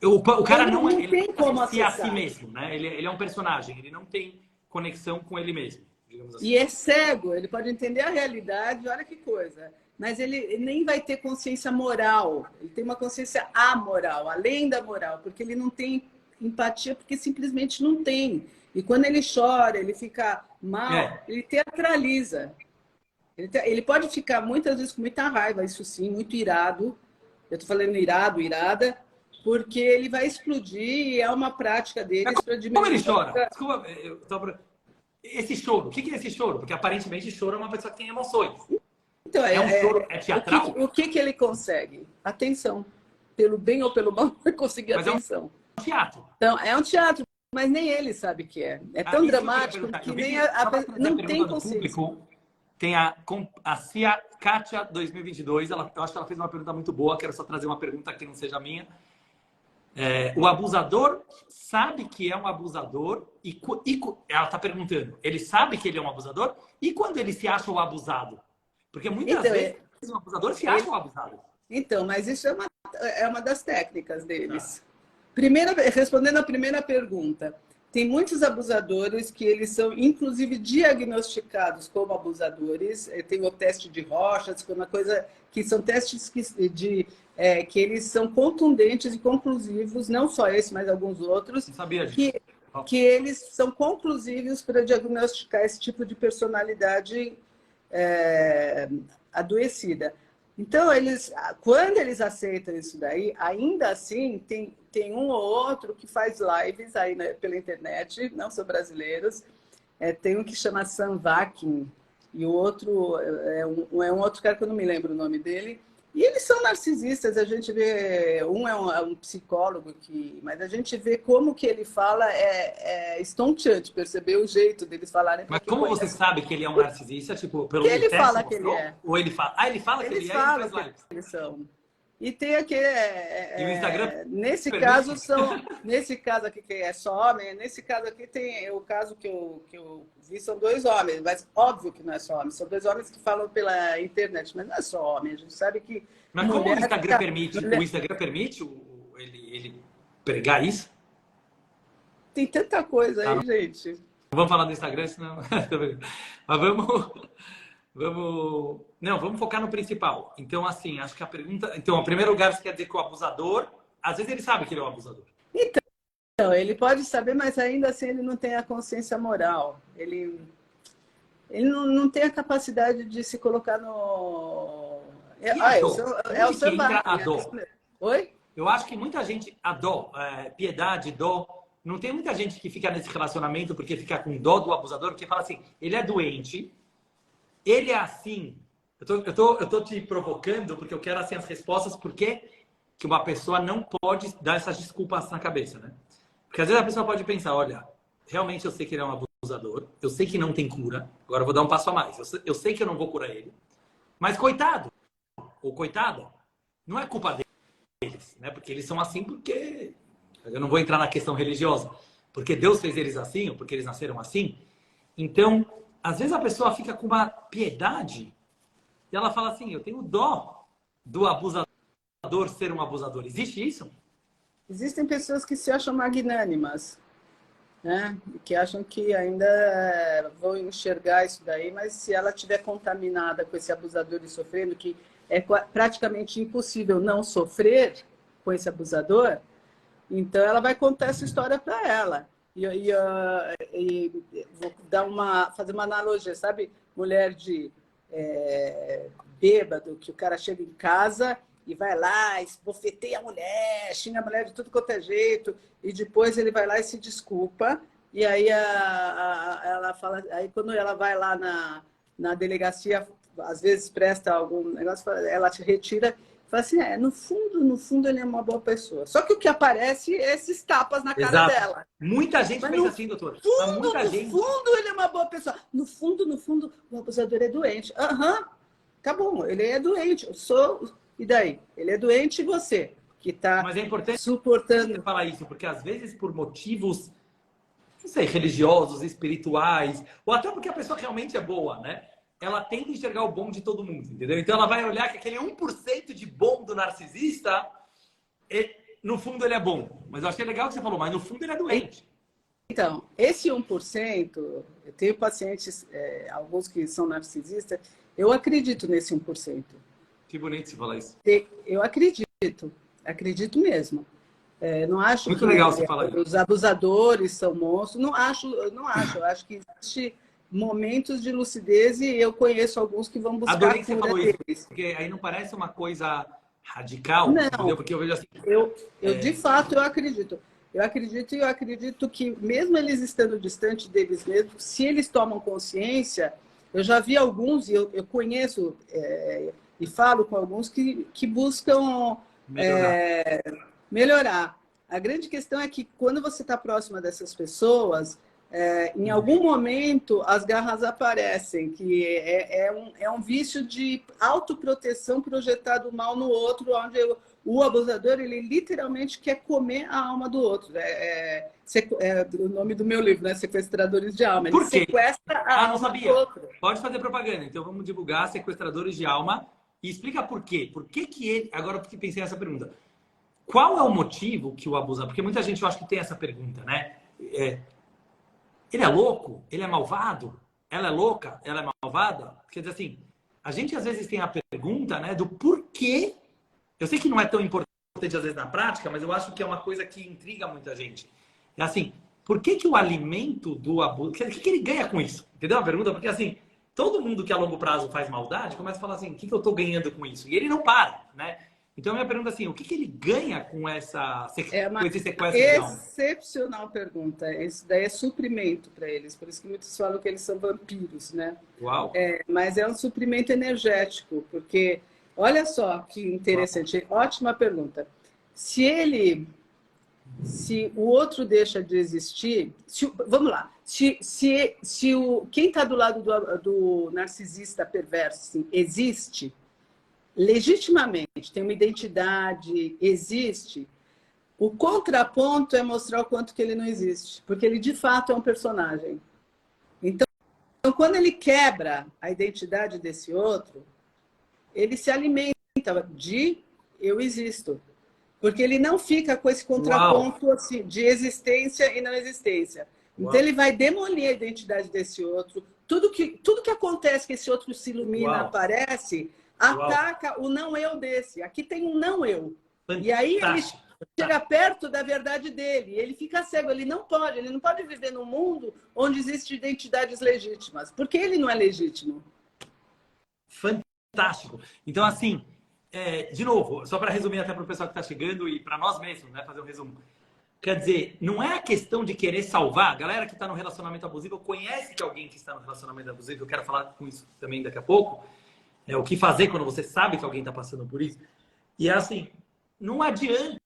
O Então, cara não não ele tem não como associa a si acessar. mesmo, né? Ele é um personagem, ele não tem conexão com ele mesmo, digamos assim. E é cego, ele pode entender a realidade, olha que coisa. Mas ele nem vai ter consciência moral, ele tem uma consciência amoral, além da moral, porque ele não tem empatia, porque simplesmente não tem. E quando ele chora, ele fica mal, É. ele teatraliza. Ele pode ficar muitas vezes com muita raiva, isso sim, muito irado. Eu estou falando irado, irada, porque ele vai explodir e é uma prática deles para Como ele diminuir. chora? Desculpa, esse choro, o que é esse choro? Porque aparentemente choro é uma pessoa que tem emoções. Então, É um choro, é teatral? o que ele consegue? Atenção. Pelo bem ou pelo mal, vai conseguir Mas atenção. é um teatro. Então, é um teatro, mas nem ele sabe que é. É tão Isso que eu queria dramático perguntar. que Eu vi nem que, só para trazer a não tem pergunta do consciência. público, tem a Cia Kátia 2022, eu acho que ela fez uma pergunta muito boa, quero só trazer uma pergunta que não seja minha. O abusador sabe que é um abusador ela está perguntando, ele sabe que ele é um abusador? E quando ele se acha o abusado? Porque muitas Então, vezes o abusador se acha o abusado. então, mas isso é uma das técnicas deles. Respondendo a primeira pergunta, tem muitos abusadores que eles são, inclusive, diagnosticados como abusadores. Tem o teste de Rorschach, que é uma coisa que são testes que eles são contundentes e conclusivos, não só esse, mas alguns outros, Não sabia disso. que eles são conclusivos para diagnosticar esse tipo de personalidade adoecida. Então, quando eles aceitam isso daí, ainda assim, tem um ou outro que faz lives aí pela internet, não são brasileiros. Tem um que chama Sam Vakin, e o outro é um outro cara que eu não me lembro o nome dele. E eles são narcisistas, a gente vê, é um psicólogo, mas a gente vê como que ele fala, estonteante, perceber o jeito deles falarem. Mas como você sabe que ele é um narcisista? Tipo, pelo que ele teste fala que ele mostrou? é. Ou ele fala? Ah, ele fala que ele Eles é e ele falam faz que live. eles são. E tem aquele. E o Instagram Nesse permite? caso, nesse caso aqui, que é só homem, nesse caso aqui tem o caso que eu vi, são dois homens, mas óbvio que não é só homem, são dois homens que falam pela internet, mas não é só homem, a gente sabe que. Mas como o Instagram permite ele pregar isso? Tem tanta coisa aí, Não gente. vamos falar do Instagram, senão. Mas vamos focar no principal. Então, assim, acho que a pergunta. Então, em primeiro lugar, você quer dizer que o abusador, às vezes ele sabe que ele é um abusador. ele pode saber, mas ainda assim ele não tem a consciência moral. Ele não tem a capacidade de se colocar no... E a dó? É o Onde que entra a selvagem. dó? Oi? Eu acho que muita gente, a dó, piedade, dó, não tem muita gente que fica nesse relacionamento porque fica com dó do abusador, porque fala assim, ele é doente, ele é assim. Eu tô te provocando porque eu quero assim as respostas, porque que uma pessoa não pode dar essas desculpas na cabeça, né? Porque às vezes a pessoa pode pensar, olha, realmente eu sei que ele é um abusador, eu sei que não tem cura, agora eu vou dar um passo a mais, eu sei que eu não vou curar ele, mas coitado, ou coitada, não é culpa deles, né? Porque eles são assim porque... Eu não vou entrar na questão religiosa, porque Deus fez eles assim, ou porque eles nasceram assim. Então, às vezes a pessoa fica com uma piedade e ela fala assim, eu tenho dó do abusador ser um abusador. Existe isso? Existem pessoas que se acham magnânimas, né? Que acham que ainda vão enxergar isso daí, mas se ela estiver contaminada com esse abusador e sofrendo, que é praticamente impossível não sofrer com esse abusador, então ela vai contar essa história para ela. E vou fazer uma analogia, sabe? Mulher de bêbado, que o cara chega em casa e vai lá, esbofeteia a mulher, xinga a mulher de tudo quanto é jeito, e depois ele vai lá e se desculpa. E aí ela fala, aí quando ela vai lá na delegacia, às vezes presta algum negócio, ela te retira e fala assim, no fundo ele é uma boa pessoa. Só que o que aparece é esses tapas na cara Exato. dela. Muita gente Mas pensa assim, doutor. No fundo ele é uma boa pessoa. No fundo, o abusador é doente. Aham, tá bom, ele é doente. Eu sou... E daí? Ele é doente e você, que está Mas é importante suportando... você falar isso, porque às vezes por motivos, não sei, religiosos, espirituais, ou até porque a pessoa realmente é boa, né? Ela tenta enxergar o bom de todo mundo, entendeu? Então ela vai olhar que aquele 1% de bom do narcisista, no fundo ele é bom. Mas eu achei legal o que você falou, mas no fundo ele é doente. Então, esse 1%, eu tenho pacientes, alguns que são narcisistas, eu acredito nesse 1%. Que bonito você falar isso. Eu acredito mesmo. Não acho Muito que legal você falar isso. os abusadores são monstros. Não acho. Eu acho que existe momentos de lucidez e eu conheço alguns que vão buscar Adorei a que você cura falou deles. isso, porque aí não parece uma coisa radical, Não, entendeu? Porque eu vejo assim... de fato, eu acredito. Eu acredito que mesmo eles estando distante deles mesmos, se eles tomam consciência, eu já vi alguns, e eu conheço e falo com alguns que buscam melhorar. A grande questão é que quando você está próxima dessas pessoas, em algum momento as garras aparecem, que é um vício de autoproteção projetado mal no outro, onde o abusador ele literalmente quer comer a alma do outro. É o nome do meu livro, né? Sequestradores de Alma. Ele Por quê? sequestra a Não alma do sabia. outro. Pode fazer propaganda. Então vamos divulgar Sequestradores de Alma e explica por quê. Por que que ele... Agora eu pensei nessa pergunta. Qual é o motivo que o abusador... Porque muita gente eu acho que tem essa pergunta, né? Ele é louco? Ele é malvado? Ela é louca? Ela é malvada? Quer dizer assim, a gente às vezes tem a pergunta, né, do porquê. Eu sei que não é tão importante às vezes na prática, mas eu acho que é uma coisa que intriga muita gente. É assim, por que que o alimento do abuso... O que ele ganha com isso? Entendeu a pergunta? Porque assim, todo mundo que a longo prazo faz maldade começa a falar assim, o que eu estou ganhando com isso? E ele não para, né? Então, a minha pergunta é assim, o que ele ganha com esse sequestro de alma? Excepcional pergunta. Isso daí é suprimento para eles. Por isso que muitos falam que eles são vampiros, né? Uau! Mas é um suprimento energético, porque, olha só que interessante, ótima pergunta. Se o outro deixa de existir, vamos lá, quem está do lado do narcisista perverso assim, existe, legitimamente, tem uma identidade, existe, o contraponto é mostrar o quanto que ele não existe, porque ele de fato é um personagem. Então, quando ele quebra a identidade desse outro, ele se alimenta de eu existo. Porque ele não fica com esse contraponto assim, de existência e não existência. Então, ele vai demolir a identidade desse outro. Tudo que acontece que esse outro se ilumina, aparece, ataca o não eu desse. Aqui tem um não eu. Fantástico. E aí chega perto da verdade dele. Ele fica cego, ele não pode viver num mundo onde existem identidades legítimas, porque ele não é legítimo. Fantástico. Então, assim, de novo, só para resumir até para o pessoal que está chegando e para nós mesmos, né, fazer um resumo. Quer dizer, não é a questão de querer salvar. A galera que está no relacionamento abusivo conhece que alguém que está no relacionamento abusivo. Eu quero falar com isso também daqui a pouco. O que fazer quando você sabe que alguém está passando por isso. E é assim, não adianta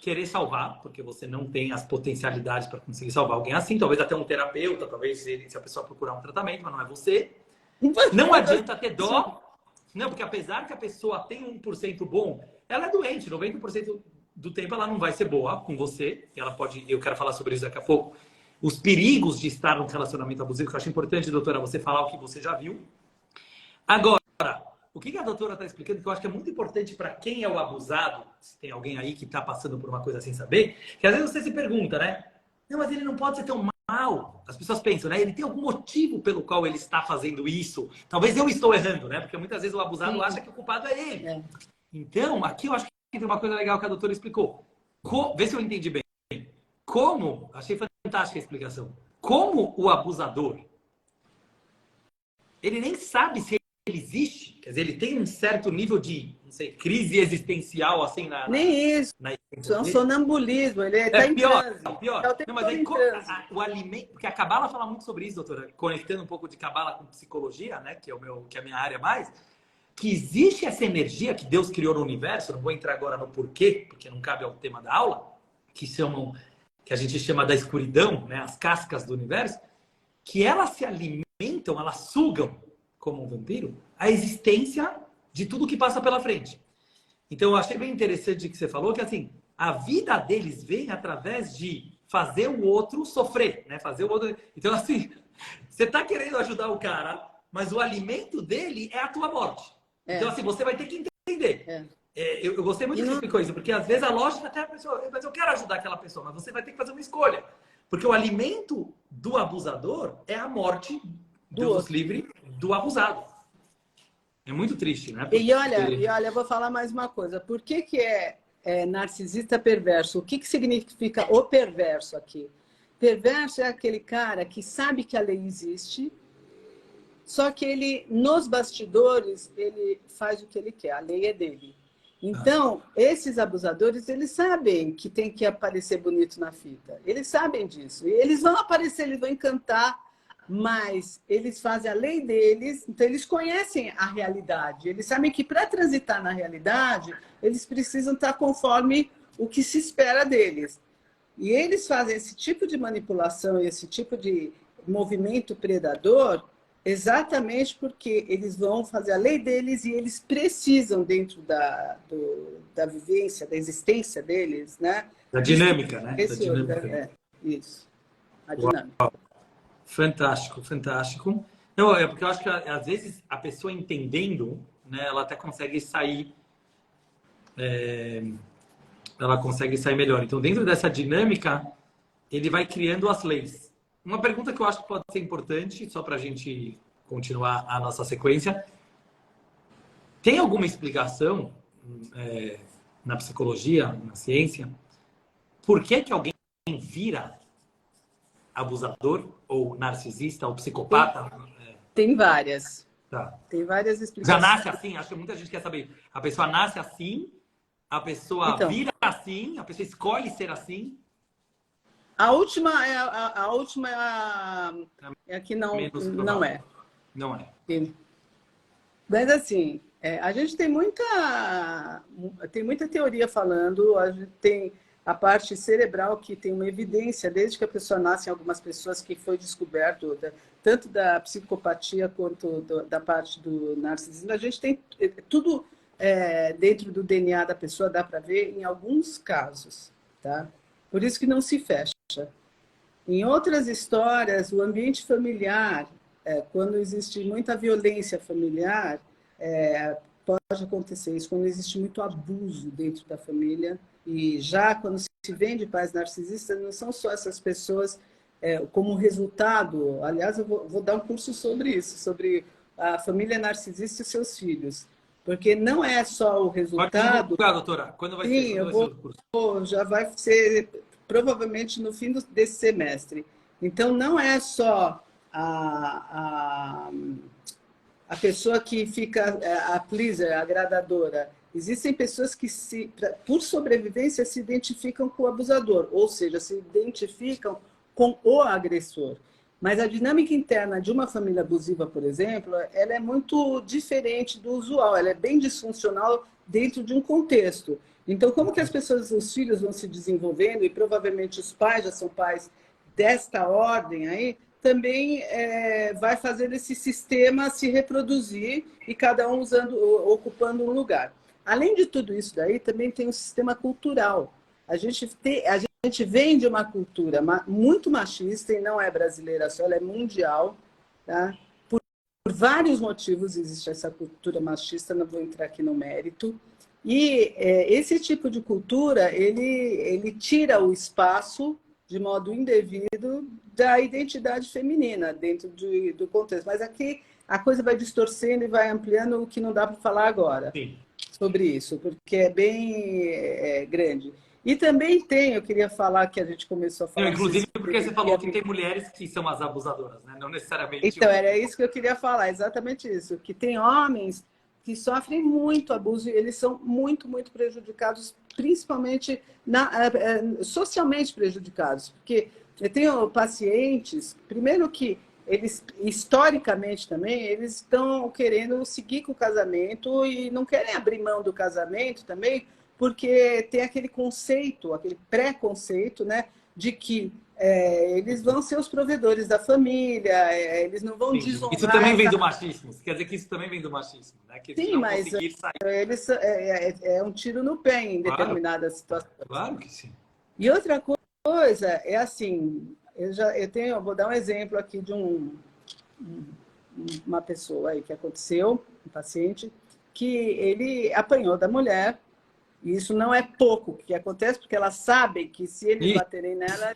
querer salvar, porque você não tem as potencialidades para conseguir salvar alguém assim. Talvez até um terapeuta, talvez se a pessoa procurar um tratamento, mas não é você. Não adianta ter dó. Não, porque apesar que a pessoa tem 1% bom, ela é doente. 90% do tempo ela não vai ser boa com você. Ela pode, eu quero falar sobre isso daqui a pouco. Os perigos de estar num relacionamento abusivo, que eu acho importante, doutora, você falar o que você já viu. Agora, o que a doutora está explicando, que eu acho que é muito importante para quem é o abusado, se tem alguém aí que está passando por uma coisa sem saber, que às vezes você se pergunta, né? Não, mas ele não pode ser tão mal. As pessoas pensam, né? Ele tem algum motivo pelo qual ele está fazendo isso. Talvez eu estou errando, né? Porque muitas vezes o abusado acha que o culpado é ele. Então, aqui eu acho que tem uma coisa legal que a doutora explicou. Vê se eu entendi bem. Como, achei fantástica a explicação. Como o abusador, ele nem sabe se ele existe, quer dizer, ele tem um certo nível de, não sei, crise existencial, assim, nem isso. É um sonambulismo, ele está em transe. Pior. Não, mas aí, o alimento, porque a Cabala fala muito sobre isso, doutora, conectando um pouco de Cabala com psicologia, né, que é a minha área mais, que existe essa energia que Deus criou no universo, não vou entrar agora no porquê, porque não cabe ao tema da aula, que a gente chama da escuridão, né, as cascas do universo, que elas se alimentam, elas sugam, como um vampiro, a existência de tudo que passa pela frente. Então, eu achei bem interessante o que você falou, que assim, a vida deles vem através de fazer o outro sofrer, né? Fazer o outro... Então, assim, você está querendo ajudar o cara, mas o alimento dele é a tua morte. Então, assim, você vai ter que entender. Eu gostei muito que você explicou isso, porque às vezes a lógica até a pessoa, mas eu quero ajudar aquela pessoa, mas você vai ter que fazer uma escolha. Porque o alimento do abusador é a morte, Deus livre, do abusado. É muito triste, né? E olha, eu vou falar mais uma coisa. Por que é narcisista perverso? O que significa o perverso aqui? Perverso é aquele cara que sabe que a lei existe, só que ele, nos bastidores, ele faz o que ele quer. A lei é dele. Então, esses abusadores, eles sabem que tem que aparecer bonito na fita. Eles sabem disso. E eles vão aparecer, eles vão encantar, mas eles fazem a lei deles, então eles conhecem a realidade. Eles sabem que para transitar na realidade, eles precisam estar conforme o que se espera deles. E eles fazem esse tipo de manipulação, esse tipo de movimento predador, exatamente porque eles vão fazer a lei deles e eles precisam, dentro da vivência, da existência deles, né? Da dinâmica, né? Da dinâmica. Isso, a dinâmica. Uau. Fantástico, fantástico. Não, porque eu acho que às vezes a pessoa entendendo, né, ela até consegue sair... ela consegue sair melhor. Então, dentro dessa dinâmica, ele vai criando as leis. Uma pergunta que eu acho que pode ser importante, só para a gente continuar a nossa sequência. Tem alguma explicação na psicologia, na ciência, por que alguém vira abusador, ou narcisista, ou psicopata? Tem várias. Tá. Tem várias explicações. Já nasce assim? Acho que muita gente quer saber. A pessoa nasce assim, a pessoa vira assim, a pessoa escolhe ser assim. A última é a que não é. Não é. Mas assim, a gente tem muita teoria falando, a gente tem a parte cerebral que tem uma evidência, desde que a pessoa nasce, em algumas pessoas que foi descoberto, tanto da psicopatia quanto da parte do narcisismo, a gente tem tudo dentro do DNA da pessoa, dá para ver em alguns casos, tá? Por isso que não se fecha. Em outras histórias, o ambiente familiar, quando existe muita violência familiar, pode acontecer isso, quando existe muito abuso dentro da família. E já quando se vê de pais narcisistas, não são só essas pessoas como resultado. Aliás, eu vou dar um curso sobre isso, sobre a família narcisista e seus filhos. Porque não é só o Pode resultado. divulgar, doutora. Quando vai Sim, ser? eu vou, já vai ser provavelmente no fim desse semestre. Então, não é só a pessoa que fica a pleaser, a agradadora. Existem pessoas que, por sobrevivência, se identificam com o abusador, ou seja, se identificam com o agressor. Mas a dinâmica interna de uma família abusiva, por exemplo, ela é muito diferente do usual, ela é bem disfuncional dentro de um contexto. Então, como que as pessoas, os filhos vão se desenvolvendo, e provavelmente os pais já são pais desta ordem aí, também vai fazer esse sistema se reproduzir e cada um ocupando um lugar. Além de tudo isso daí, também tem um sistema cultural. A gente vem de uma cultura muito machista, e não é brasileira só, ela é mundial. Tá? Por vários motivos existe essa cultura machista, não vou entrar aqui no mérito. E esse tipo de cultura, ele tira o espaço de modo indevido da identidade feminina dentro do contexto. Mas aqui a coisa vai distorcendo e vai ampliando, o que não dá para falar agora. Sim. Sobre isso, porque é bem grande. E também eu queria falar que a gente começou a falar... Não, inclusive porque você falou que tem mulheres que são as abusadoras, né? Não necessariamente... Então, era isso que eu queria falar, exatamente isso. Que tem homens que sofrem muito abuso e eles são muito, muito prejudicados, principalmente socialmente prejudicados. Porque eu tenho pacientes, primeiro que eles, historicamente também, eles estão querendo seguir com o casamento e não querem abrir mão do casamento também, porque tem aquele conceito, aquele preconceito, né, de que eles vão ser os provedores da família, eles não vão desonrar... Isso também vem do machismo. Quer dizer que isso também vem do machismo, né? Que sim, não mas eles, é um tiro no pé em determinadas situações. Claro que sim. E outra coisa é assim, eu vou dar um exemplo aqui de uma pessoa aí que aconteceu, um paciente, que ele apanhou da mulher. E isso não é pouco que acontece, porque elas sabem que se eles baterem nela,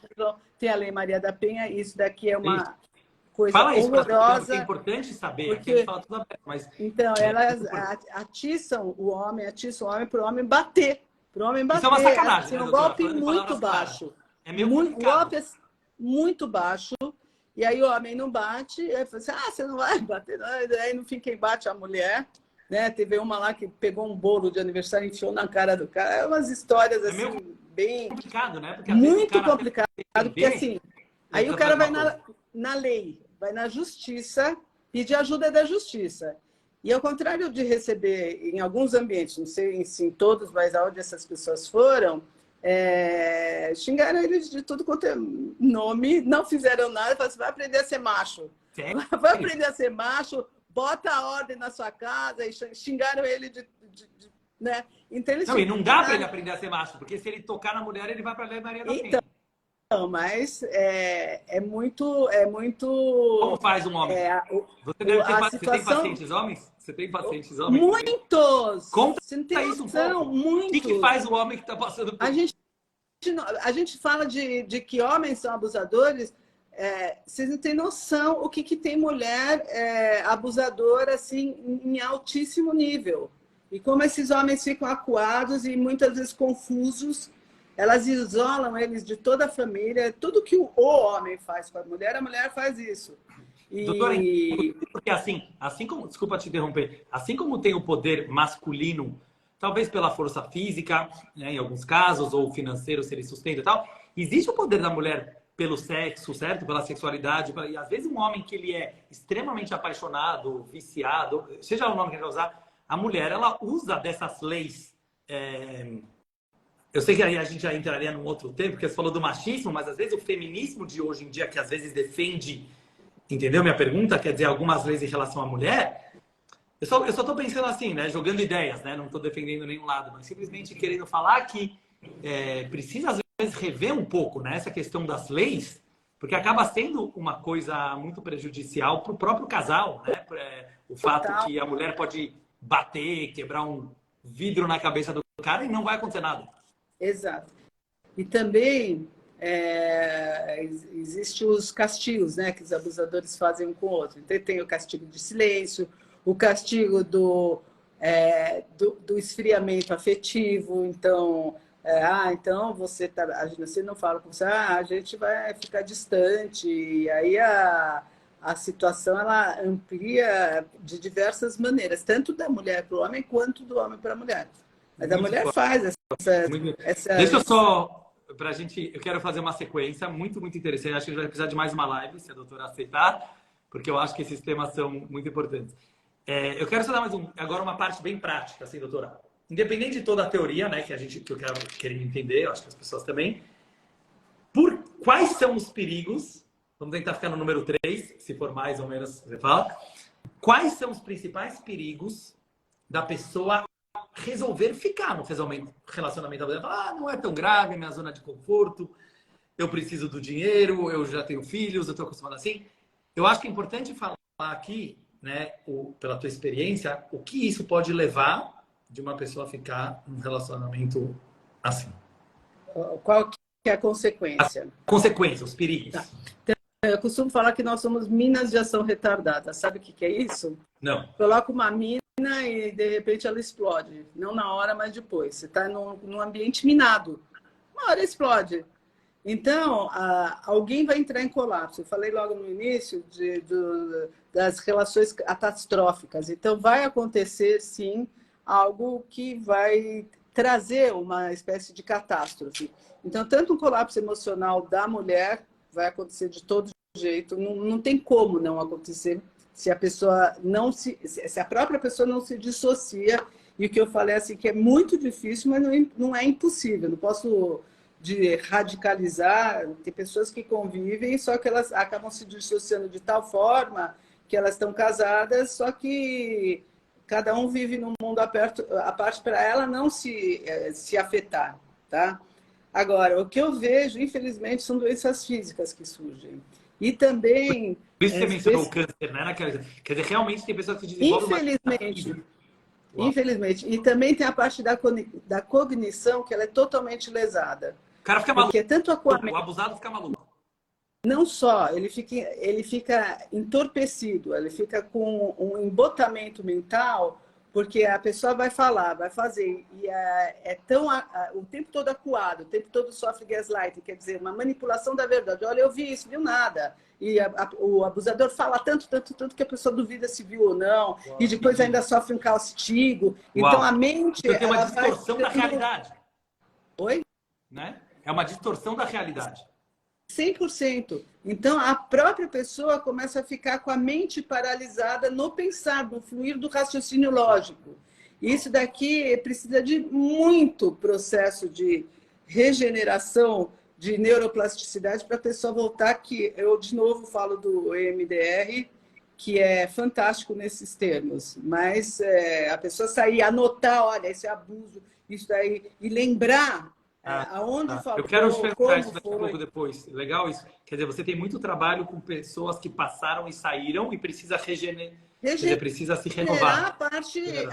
tem a Lei Maria da Penha, e isso daqui é uma coisa horrorosa. É importante saber, porque, aqui a gente fala tudo aberto, mas... Então, elas atiçam o homem para o homem bater. Para o homem bater. Isso é uma sacanagem, assim, né, um doutora? golpe muito baixo. É meio complicado. O golpe é muito baixo, e aí o homem não bate, e aí fala assim, você não vai bater, não. Aí no fim quem bate é a mulher. Né? Teve uma lá que pegou um bolo de aniversário e enfiou na cara do cara. É umas histórias assim, bem... complicado, né? Porque, muito complicado, porque assim, aí o cara vai na lei, vai na justiça, pedir ajuda da justiça. E ao contrário de receber em alguns ambientes, não sei se em todos, mas aonde essas pessoas foram, xingaram eles de tudo quanto é nome, não fizeram nada, falaram assim, vai aprender a ser macho. Vai aprender a ser macho, bota a ordem na sua casa, e xingaram ele né? Então, eles e não dá para ele aprender a ser macho, porque se ele tocar na mulher, ele vai para a Lei Maria da Penha. Então, mas é muito... Como faz um homem? Você tem pacientes homens? Você tem pacientes homens? Muitos! Conta você não tem isso noção, um pouco. muitos. O que faz o homem que está passando por isso? A gente fala de que homens são abusadores, vocês não têm noção o que tem mulher abusadora assim, em altíssimo nível. E como esses homens ficam acuados e muitas vezes confusos, elas isolam eles de toda a família. Tudo que o homem faz com a mulher faz isso. Doutora, porque assim como, desculpa te interromper, assim como tem o poder masculino, talvez pela força física, né, em alguns casos, ou financeiro, se ele sustenta e tal, existe o poder da mulher pelo sexo, certo? Pela sexualidade. E às vezes um homem que ele é extremamente apaixonado, viciado, seja o nome que ele vai usar, a mulher, ela usa dessas leis. Eu sei que aí a gente já entraria num outro tempo, porque você falou do machismo, mas às vezes o feminismo de hoje em dia, que às vezes defende, entendeu minha pergunta? Quer dizer, algumas leis em relação à mulher. Eu só estou pensando assim, né? Jogando ideias, né? Não estou defendendo nenhum lado, mas simplesmente querendo falar que precisa, às vezes, rever um pouco, né, essa questão das leis, porque acaba sendo uma coisa muito prejudicial para o próprio casal, né? O fato que a mulher pode bater, quebrar um vidro na cabeça do cara e não vai acontecer nada. Exato. E também existem os castigos, né, que os abusadores fazem um com o outro. Então, tem o castigo de silêncio, o castigo do do esfriamento afetivo. Então, então você não fala com você, a gente vai ficar distante. E aí a situação ela amplia de diversas maneiras, tanto da mulher para o homem quanto do homem para a mulher. Mas a mulher faz essa. Deixa eu só, pra gente, eu quero fazer uma sequência muito, muito interessante. Acho que a gente vai precisar de mais uma live, se a doutora aceitar, porque eu acho que esses temas são muito importantes. Eu quero só dar agora uma parte bem prática, assim, doutora. Independente de toda a teoria, né, que eu quero entender, eu acho que as pessoas também, quais são os perigos? Vamos tentar ficar no número 3, se for mais ou menos, você fala. Quais são os principais perigos da pessoa resolver ficar no relacionamento abusivo? Não é tão grave, minha zona de conforto, eu preciso do dinheiro, eu já tenho filhos, eu estou acostumado assim. Eu acho que é importante falar aqui, né, pela tua experiência, o que isso pode levar de uma pessoa a ficar num relacionamento assim. Qual que é a consequência? A consequência, os perigos. Tá. Então, eu costumo falar que nós somos minas de ação retardada. Sabe o que é isso? Não. Coloca uma mina e, de repente, ela explode. Não na hora, mas depois. Você está num ambiente minado. Uma hora explode. Então, alguém vai entrar em colapso. Eu falei logo no início das relações catastróficas. Então, vai acontecer, sim, algo que vai trazer uma espécie de catástrofe. Então, tanto um colapso emocional da mulher vai acontecer de todo jeito. Não tem como não acontecer se a pessoa se a própria pessoa não se dissocia. E o que eu falei assim, que é muito difícil, mas não é impossível. Não posso radicalizar. Tem pessoas que convivem, só que elas acabam se dissociando de tal forma que elas estão casadas, só que cada um vive num mundo à parte para ela não se afetar, tá? Agora, o que eu vejo, infelizmente, são doenças físicas que surgem. E também... Por isso você mencionou o câncer, né? Quer dizer, realmente tem pessoas que desenvolvem Infelizmente. E também tem a parte da cognição, que ela é totalmente lesada. O cara fica maluco. Porque tanto o abusado fica maluco. Não só, ele fica entorpecido, ele fica com um embotamento mental, porque a pessoa vai falar, vai fazer, e o tempo todo acuado, o tempo todo sofre gaslighting, quer dizer, uma manipulação da verdade. Olha, eu vi isso, viu nada. E o abusador fala tanto que a pessoa duvida se viu ou não, Uau. E depois ainda sofre um castigo. Uau. Então a mente... Então tem uma distorção da realidade. Oi? Né? É uma distorção da realidade. 100%. Então, a própria pessoa começa a ficar com a mente paralisada no pensar, no fluir do raciocínio lógico. Isso daqui precisa de muito processo de regeneração, de neuroplasticidade para a pessoa voltar, que eu, de novo, falo do EMDR, que é fantástico nesses termos. Mas a pessoa sair, anotar, olha, esse é abuso, isso daí, e lembrar... aonde faltou, eu quero te perguntar isso daqui a pouco depois. Legal isso. Quer dizer, você tem muito trabalho com pessoas que passaram e saíram e precisa precisa se renovar.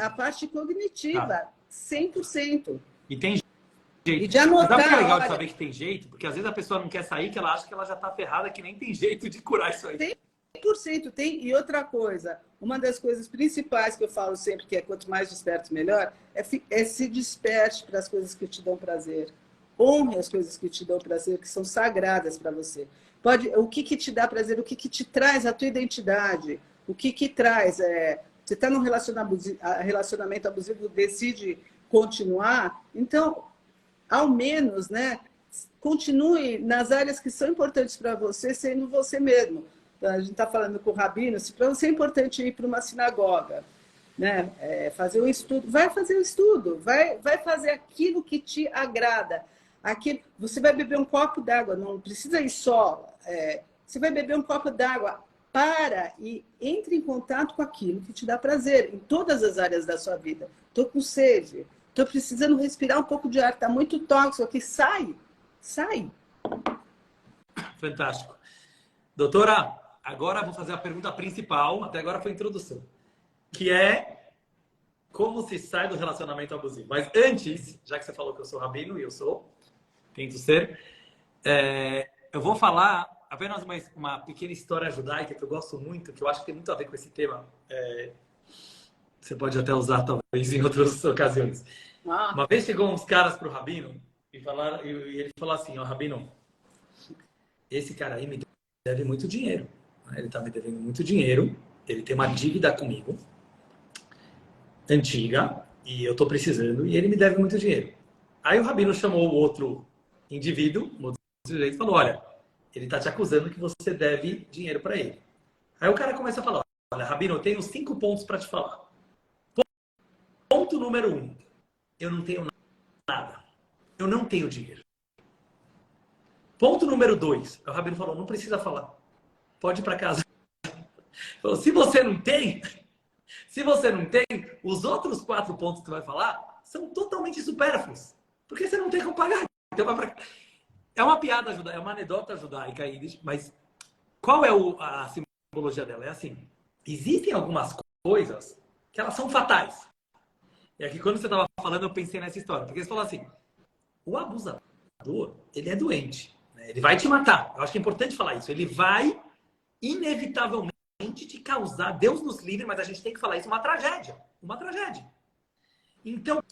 A parte cognitiva, 100%. E tem jeito. E de anotar, mas é legal de saber que tem jeito, porque às vezes a pessoa não quer sair, que ela acha que ela já está ferrada, que nem tem jeito de curar isso aí. 100% tem. E outra coisa, uma das coisas principais que eu falo sempre, que é quanto mais desperto, melhor, é se desperte para as coisas que te dão prazer. Honre as coisas que te dão prazer, que são sagradas para você. O que te dá prazer, o que te traz a tua identidade, o que traz... você está num relacionamento abusivo, decide continuar, então, ao menos, né, continue nas áreas que são importantes para você, sendo você mesmo. A gente está falando com o Rabino, se para você é importante ir para uma sinagoga, né? Fazer um estudo, vai fazer um estudo, vai fazer aquilo que te agrada. Você vai beber um copo d'água, não precisa ir só. Você vai beber um copo d'água, para e entre em contato com aquilo que te dá prazer, em todas as áreas da sua vida. Estou com sede, estou precisando respirar um pouco de ar, está muito tóxico aqui, sai. Fantástico. Doutora, agora vou fazer a pergunta principal, até agora foi a introdução, que é como se sai do relacionamento abusivo. Mas antes, já que você falou que eu sou rabino, e eu sou, tento ser, eu vou falar apenas uma pequena história judaica que eu gosto muito, que eu acho que tem muito a ver com esse tema. você pode até usar talvez em outras ocasiões. Uma vez chegou uns caras pro Rabino e falaram, e ele falou assim, ó, Rabino, esse cara aí me deve muito dinheiro. Ele tá me devendo muito dinheiro, ele tem uma dívida comigo, antiga, e eu tô precisando, e ele me deve muito dinheiro. Aí o Rabino chamou o outro indivíduo, o outro sujeito, e falou, olha, ele tá te acusando que você deve dinheiro para ele. Aí o cara começa a falar, olha, Rabino, eu tenho 5 pontos para te falar. Ponto número 1, eu não tenho nada. Eu não tenho dinheiro. Ponto número 2, o Rabino falou, não precisa falar. Pode ir para casa. Falou, se você não tem, os outros 4 pontos que você vai falar são totalmente supérfluos. Porque você não tem como pagar. Então vai pra... É uma piada judaica, é uma anedota judaica, mas qual é a simbologia dela? É assim, existem algumas coisas que elas são fatais. E aqui quando você estava falando, eu pensei nessa história. Porque você falou assim, o abusador, ele é doente. Né? Ele vai te matar. Eu acho que é importante falar isso. Ele vai, inevitavelmente, te causar, Deus nos livre, mas a gente tem que falar isso, uma tragédia. Uma tragédia. Então,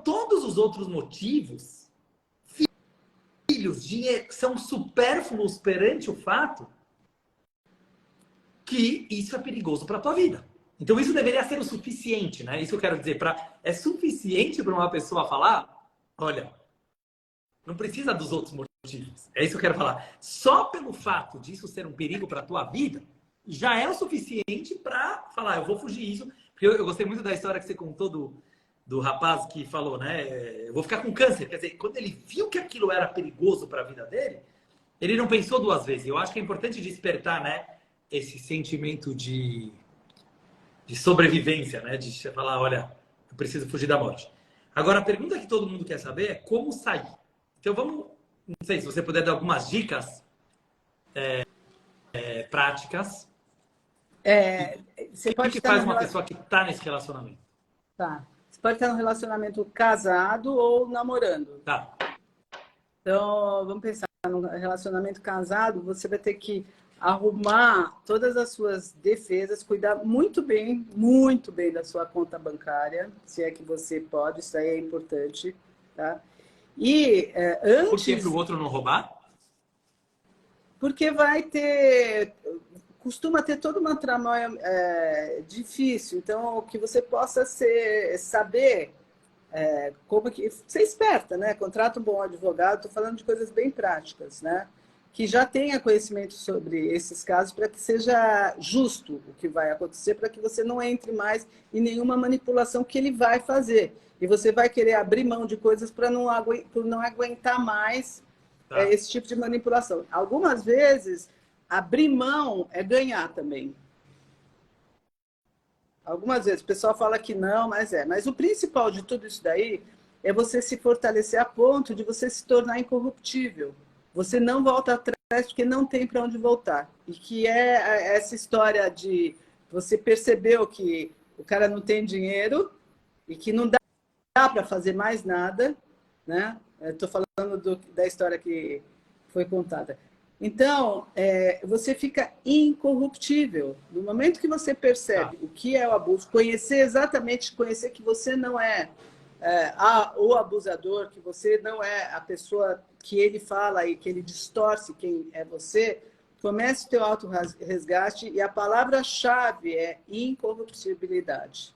todos os outros motivos, filhos, dinheiro, são supérfluos perante o fato que isso é perigoso para a tua vida. Então, isso deveria ser o suficiente, né? Isso que eu quero dizer. É suficiente para uma pessoa falar, olha, não precisa dos outros motivos. É isso que eu quero falar. Só pelo fato disso ser um perigo para a tua vida, já é o suficiente para falar, eu vou fugir disso. Porque eu gostei muito da história que você contou do rapaz que falou, né? Eu vou ficar com câncer. Quer dizer, quando ele viu que aquilo era perigoso para a vida dele, ele não pensou 2 vezes. Eu acho que é importante despertar, né? Esse sentimento de sobrevivência, né? De falar, olha, eu preciso fugir da morte. Agora, a pergunta que todo mundo quer saber é como sair. Então, vamos... Não sei se você puder dar algumas dicas práticas. Você pode O que estar faz uma pessoa que está nesse relacionamento? Tá. Você pode estar num relacionamento casado ou namorando. Tá. Então, vamos pensar num relacionamento casado, você vai ter que arrumar todas as suas defesas, cuidar muito bem da sua conta bancária, se é que você pode, isso aí é importante, tá? E antes... Por que para o outro não roubar? Porque costuma ter toda uma tramóia difícil, então que você possa saber como que... Ser esperta, né? Contrata um bom advogado, estou falando de coisas bem práticas, né? Que já tenha conhecimento sobre esses casos para que seja justo o que vai acontecer, para que você não entre mais em nenhuma manipulação que ele vai fazer. E você vai querer abrir mão de coisas por não aguentar mais esse tipo de manipulação. Algumas vezes, abrir mão é ganhar também. Algumas vezes o pessoal fala que não, mas é. Mas o principal de tudo isso daí é você se fortalecer a ponto de você se tornar incorruptível. Você não volta atrás porque não tem para onde voltar. E que é essa história de você percebeu que o cara não tem dinheiro e que não dá para fazer mais nada, né? Estou falando da história que foi contada. Então, você fica incorruptível. No momento que você percebe o que é o abuso, conhecer que você não é o abusador, que você não é a pessoa que ele fala e que ele distorce quem é você, comece o teu auto-resgate e a palavra-chave é incorruptibilidade.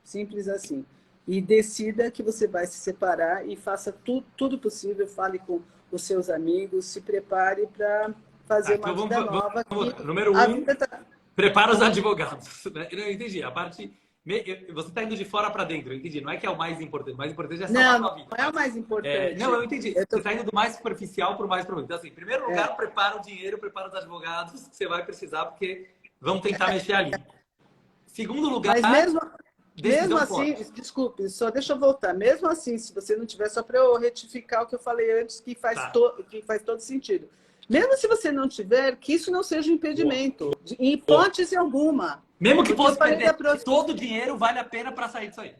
Simples assim. E decida que você vai se separar e faça tudo possível, fale com os seus amigos, se prepare para fazer uma vida nova. Número 1, prepara os advogados. Eu não entendi. A parte... Você está indo de fora para dentro, eu entendi. Não é que é o mais importante. O mais importante é salvar a tua vida. Não é o mais importante. Não, eu entendi. Você está indo do mais superficial para o mais profundo. Então, assim, em primeiro lugar, prepara o dinheiro, prepara os advogados que você vai precisar, porque vão tentar mexer ali. Segundo lugar... Mas mesmo assim, desculpe, só deixa eu voltar. Mesmo assim, se você não tiver, só para eu retificar o que eu falei antes, que faz todo sentido. Mesmo se você não tiver, que isso não seja um impedimento, em hipótese alguma. Mesmo que fosse perder todo o dinheiro, vale a pena para sair disso aí.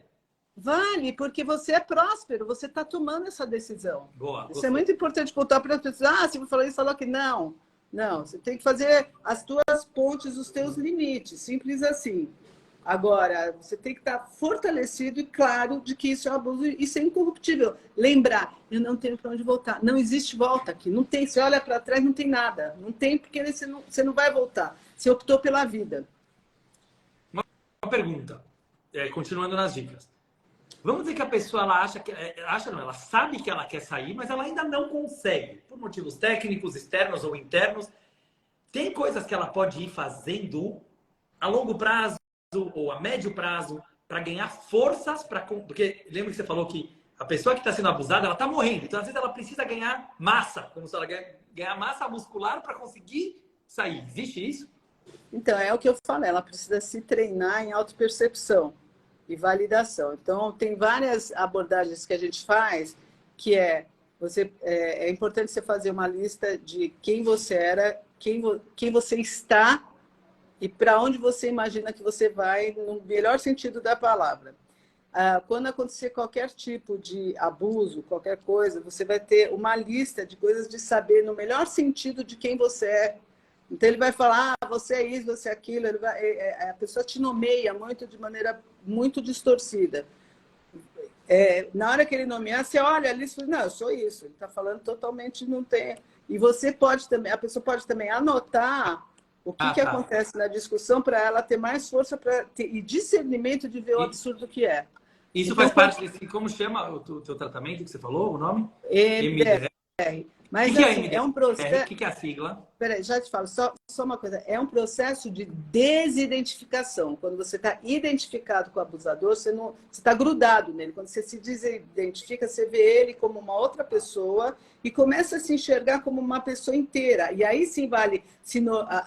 Vale, porque você é próspero, você está tomando essa decisão. Boa, isso é muito importante voltar para as pessoas. Se você falou isso, falou que não. Não, você tem que fazer as tuas pontes, os teus limites, simples assim. Agora, você tem que estar fortalecido e claro de que isso é um abuso e isso é incorruptível. Lembrar, eu não tenho para onde voltar. Não existe volta aqui. Não tem. Você olha para trás, não tem nada. Não tem porque você não vai voltar. Você optou pela vida. Uma pergunta, continuando nas dicas. Vamos dizer que a pessoa ela ela sabe que ela quer sair, mas ela ainda não consegue, por motivos técnicos, externos ou internos. Tem coisas que ela pode ir fazendo a longo prazo ou a médio prazo para ganhar forças porque lembra que você falou que a pessoa que está sendo abusada, ela está morrendo. Então, às vezes, ela precisa ganhar massa, como se ela ganhar massa muscular para conseguir sair. Existe isso? Então, é o que eu falei, ela precisa se treinar em autopercepção e validação. Então, tem várias abordagens que a gente faz, que é importante você fazer uma lista de quem você era, quem você está e para onde você imagina que você vai, no melhor sentido da palavra. Quando acontecer qualquer tipo de abuso, qualquer coisa, você vai ter uma lista de coisas de saber no melhor sentido de quem você é. Então, ele vai falar, você é isso, você é aquilo. A pessoa te nomeia muito de maneira muito distorcida. Na hora que ele nomear, você olha ali e fala, não, eu sou isso. Ele está falando totalmente, não tem... E você pode também, a pessoa pode também anotar o que acontece na discussão para ela ter mais força e discernimento de ver o absurdo que é. Isso então, faz parte desse... Como chama o teu tratamento que você falou, o nome? MDR. Mas que assim, é um processo... O que é a sigla? Peraí, já te falo, só uma coisa. É um processo de desidentificação. Quando você está identificado com o abusador, você está grudado nele. Quando você se desidentifica, você vê ele como uma outra pessoa e começa a se enxergar como uma pessoa inteira. E aí sim vale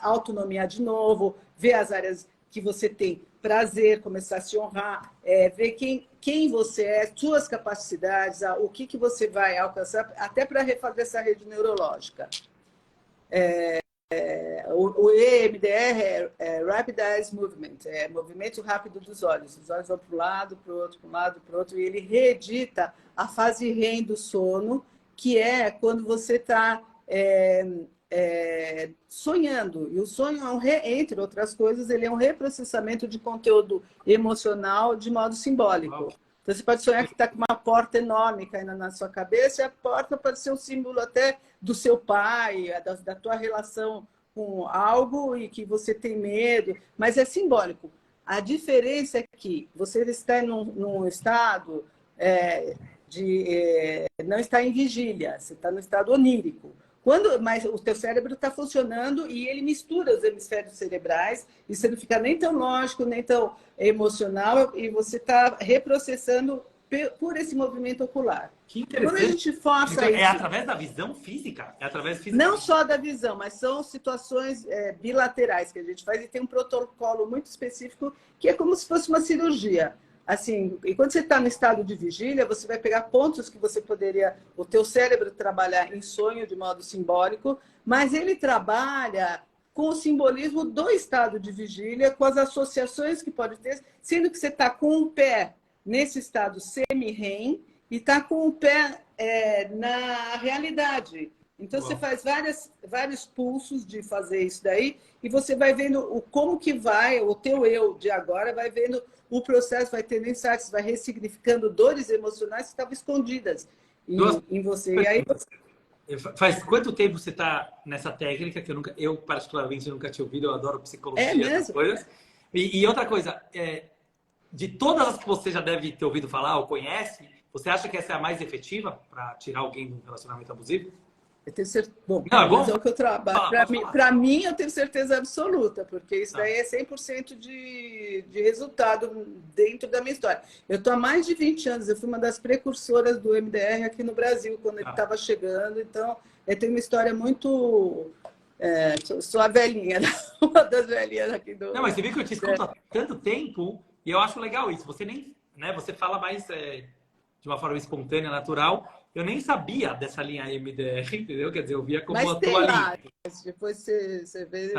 autonomiar de novo, ver as áreas que você tem prazer, começar a se honrar, ver quem você é, suas capacidades, o que você vai alcançar, até para refazer essa rede neurológica. O EMDR é Rapid Eyes Movement, é movimento rápido dos olhos. Os olhos vão para um lado, para o outro, para um lado, para o outro, e ele reedita a fase REM do sono, que é quando você está sonhando. E o sonho, entre outras coisas, ele é um reprocessamento de conteúdo emocional de modo simbólico. Então, você pode sonhar que está com uma porta enorme caindo na sua cabeça, e a porta pode ser um símbolo até do seu pai, da tua relação com algo e que você tem medo, mas é simbólico. A diferença é que você está num estado não está em vigília, você está no estado onírico. Mas o teu cérebro está funcionando e ele mistura os hemisférios cerebrais e você não fica nem tão lógico, nem tão emocional e você está reprocessando por esse movimento ocular. Que interessante. Quando a gente força então, isso... É através da visão física? Não só da visão, mas são situações bilaterais que a gente faz e tem um protocolo muito específico que é como se fosse uma cirurgia. Assim, e quando você está no estado de vigília, você vai pegar pontos que você poderia, o teu cérebro trabalhar em sonho de modo simbólico, mas ele trabalha com o simbolismo do estado de vigília, com as associações que pode ter, sendo que você está com o pé nesse estado semi-REM e está com o pé na realidade. Então, você faz vários pulsos de fazer isso daí e você vai vendo como que vai, o teu eu de agora vai vendo o processo, vai tendo insights, vai ressignificando dores emocionais que estavam escondidas em você. E aí Faz quanto tempo você está nessa técnica que eu particularmente nunca tinha ouvido, eu adoro psicologia, essas coisas. E outra coisa, de todas as que você já deve ter ouvido falar ou conhece, você acha que essa é a mais efetiva para tirar alguém do relacionamento abusivo? Eu tenho certeza. Bom, mas é o que eu trabalho. Para mim, eu tenho certeza absoluta, porque isso daí é 100% de resultado dentro da minha história. Eu estou há mais de 20 anos, eu fui uma das precursoras do MDR aqui no Brasil, quando ele estava chegando. Então, eu tenho uma história muito... sou a velhinha, uma das velhinhas aqui do... Não, mas você viu que eu te escuto há tanto tempo, e eu acho legal isso. Você nem... você fala mais de uma forma espontânea, natural. Eu nem sabia dessa linha MDR, entendeu? Quer dizer, eu via como a tua linha. Depois você vê.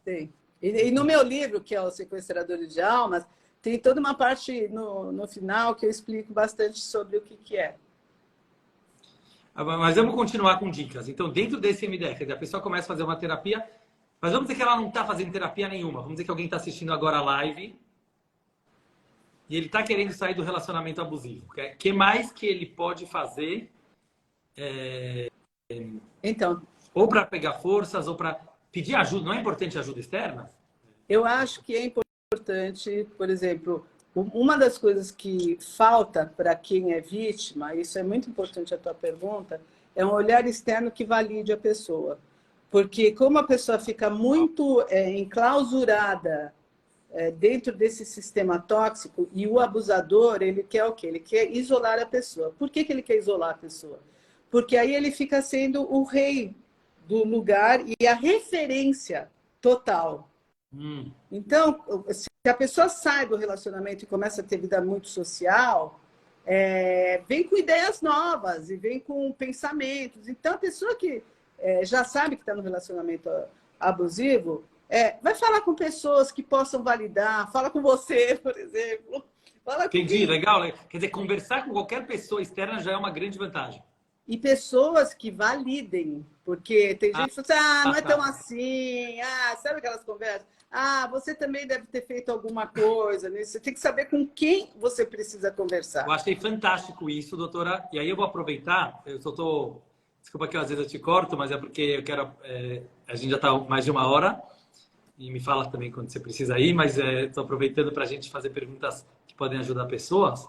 Tem. E no meu livro, que é o Sequestradores de Almas, tem toda uma parte no final que eu explico bastante sobre o que é. Mas vamos continuar com dicas. Então, dentro desse MDR, quer dizer, a pessoa começa a fazer uma terapia, mas vamos dizer que ela não está fazendo terapia nenhuma. Vamos dizer que alguém está assistindo agora a live e ele está querendo sair do relacionamento abusivo. O que mais que ele pode fazer? Então, Ou para pegar forças, ou para pedir ajuda. Não é importante ajuda externa? eu acho que é importante, por exemplo, uma das coisas que falta para quem é vítima, isso é muito importante a tua pergunta, é um olhar externo que valide a pessoa. Porque como a pessoa fica muito enclausurada dentro desse sistema tóxico, e o abusador, ele quer o quê? Ele quer isolar a pessoa. Por que ele quer isolar a pessoa? Porque aí ele fica sendo o rei do lugar e a referência total. Então, se a pessoa sai do relacionamento e começa a ter vida muito social, vem com ideias novas e vem com pensamentos. Então, a pessoa que já sabe que está no relacionamento abusivo, vai falar com pessoas que possam validar, fala com você, por exemplo. Fala com Entendi, legal. Quer dizer, conversar com qualquer pessoa externa já é uma grande vantagem. E pessoas que validem, porque tem gente que fala assim, não é tão tá. assim, sabe aquelas conversas? Você também deve ter feito alguma coisa, né? Você tem que saber com quem você precisa conversar. Eu achei fantástico isso, doutora. E aí eu vou aproveitar, eu só tô... Desculpa que às vezes eu te corto, mas é porque eu quero... a gente já está mais de 1 hora, e me fala também quando você precisa ir, mas estou aproveitando para a gente fazer perguntas que podem ajudar pessoas.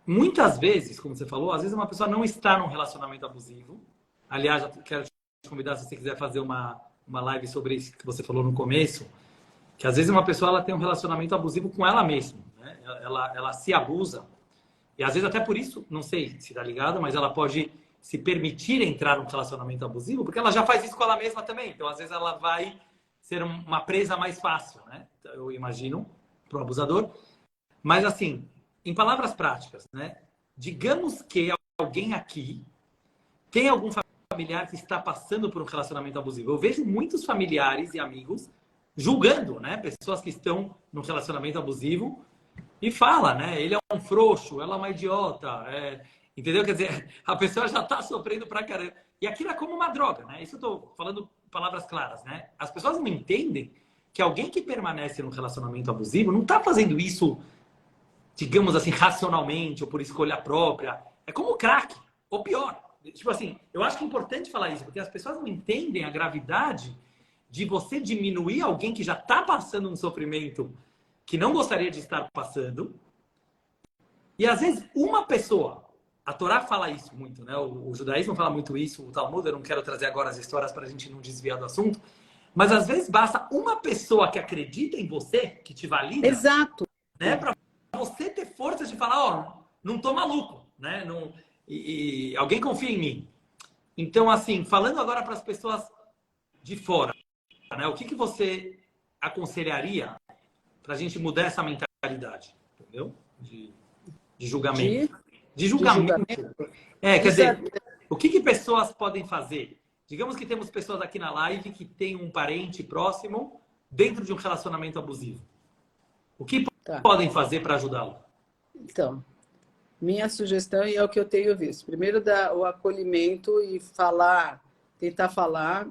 Muitas vezes, como você falou, às vezes uma pessoa não está num relacionamento abusivo. Aliás, eu quero te convidar, se você quiser fazer uma live sobre isso que você falou no começo, que às vezes uma pessoa ela tem um relacionamento abusivo com ela mesma, né? Ela se abusa. E às vezes até por isso, não sei se está ligado, mas ela pode se permitir entrar num relacionamento abusivo, porque ela já faz isso com ela mesma também. Então, às vezes, ela vai ser uma presa mais fácil, né? Eu imagino, para o abusador. Mas, assim, em palavras práticas, né? Digamos que alguém aqui tem algum familiar que está passando por um relacionamento abusivo. Eu vejo muitos familiares e amigos julgando, né? Pessoas que estão num relacionamento abusivo e fala, né? Ele é um frouxo, ela é uma idiota, entendeu? Quer dizer, a pessoa já está sofrendo pra caramba. E aquilo é como uma droga, né? Isso eu estou falando palavras claras, né? As pessoas não entendem que alguém que permanece num relacionamento abusivo não está fazendo isso, digamos assim, racionalmente ou por escolha própria. É como o crack, ou pior. Tipo assim, eu acho que é importante falar isso, porque as pessoas não entendem a gravidade de você diminuir alguém que já está passando um sofrimento que não gostaria de estar passando. E às vezes uma pessoa, a Torá fala isso muito, né? O judaísmo fala muito isso, o Talmud, eu não quero trazer agora as histórias para a gente não desviar do assunto, mas às vezes basta uma pessoa que acredita em você, que te valida, Exato, né? Para você ter força de falar, não tô maluco, né? Não, e alguém confia em mim. Então, assim, falando agora para as pessoas de fora, né? O que você aconselharia para a gente mudar essa mentalidade, entendeu? De julgamento. De julgamento. Quer dizer, o que pessoas podem fazer? Digamos que temos pessoas aqui na live que têm um parente próximo dentro de um relacionamento abusivo. O que podem fazer para ajudá-lo? Então, minha sugestão, e é o que eu tenho visto, primeiro dar o acolhimento e tentar falar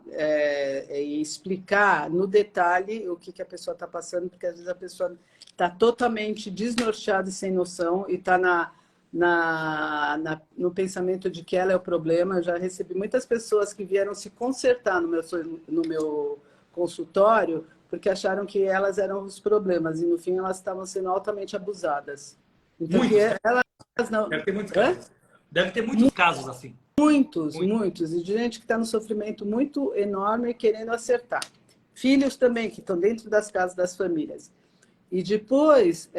e explicar no detalhe o que a pessoa está passando, porque às vezes a pessoa está totalmente desnorteada e sem noção e está no pensamento de que ela é o problema. Eu já recebi muitas pessoas que vieram se consertar no meu consultório porque acharam que elas eram os problemas e no fim elas estavam sendo altamente abusadas. Então, elas não... Deve ter muitos casos. Deve ter muitos casos assim. Muitos. E de gente que está num sofrimento muito enorme querendo acertar. Filhos também, que estão dentro das casas das famílias. E depois,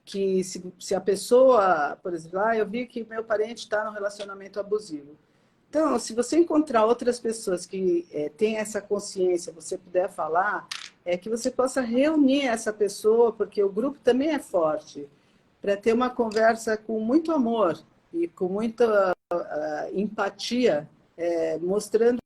que se a pessoa, por exemplo, eu vi que meu parente está num relacionamento abusivo. Então, se você encontrar outras pessoas que têm essa consciência, você puder falar, que você possa reunir essa pessoa, porque o grupo também é forte, para ter uma conversa com muito amor e com muita empatia, mostrando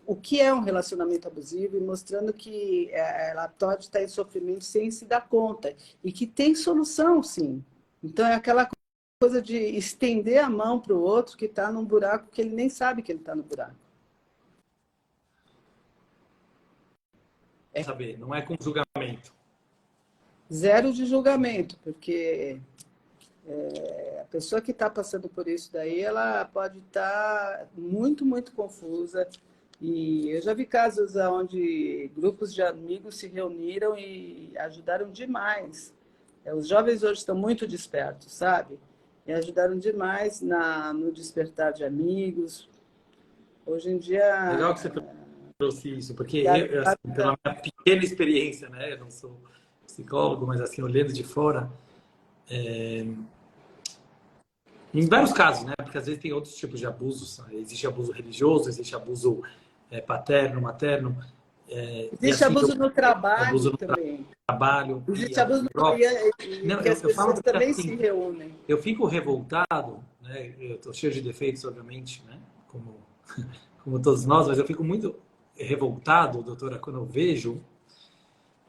o que é um relacionamento abusivo e mostrando que ela pode estar em sofrimento sem se dar conta e que tem solução, sim. Então, é aquela coisa de estender a mão para o outro que está num buraco que ele nem sabe que ele está no buraco. Saber, não é com julgamento. zero de julgamento, porque a pessoa que está passando por isso daí, ela pode estar muito, muito confusa. E eu já vi casos onde grupos de amigos se reuniram e ajudaram demais. Os jovens hoje estão muito despertos, sabe? E ajudaram demais no despertar de amigos. Hoje em dia... Legal que você trouxe isso, porque eu, assim, pela minha pequena experiência, né? Eu não sou psicólogo, mas assim, olhando de fora, em vários casos, né? Porque às vezes tem outros tipos de abusos. Existe abuso religioso, existe abuso paterno, materno. E Existe assim, abuso no abuso trabalho no também. trabalho. Existe abuso no... Não, que as eu falo pessoas porque, também assim, se reúnem. eu fico revoltado, né? Eu tô cheio de defeitos, obviamente, né? Como todos nós, mas eu fico muito revoltado, doutora, quando eu vejo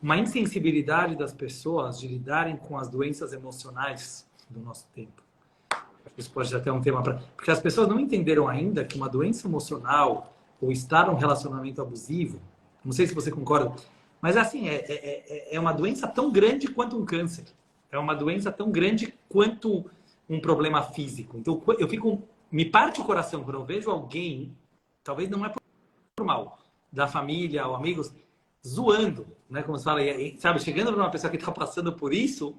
uma insensibilidade das pessoas de lidarem com as doenças emocionais do nosso tempo. Isso pode ser até um tema para... Porque as pessoas não entenderam ainda que uma doença emocional ou estar num relacionamento abusivo, não sei se você concorda, mas assim, é uma doença tão grande quanto um câncer. É uma doença tão grande quanto um problema físico. Então, eu fico... Me parte o coração quando eu vejo alguém, talvez não é por mal, da família ou amigos, zoando, né? Como se fala, sabe? Chegando para uma pessoa que está passando por isso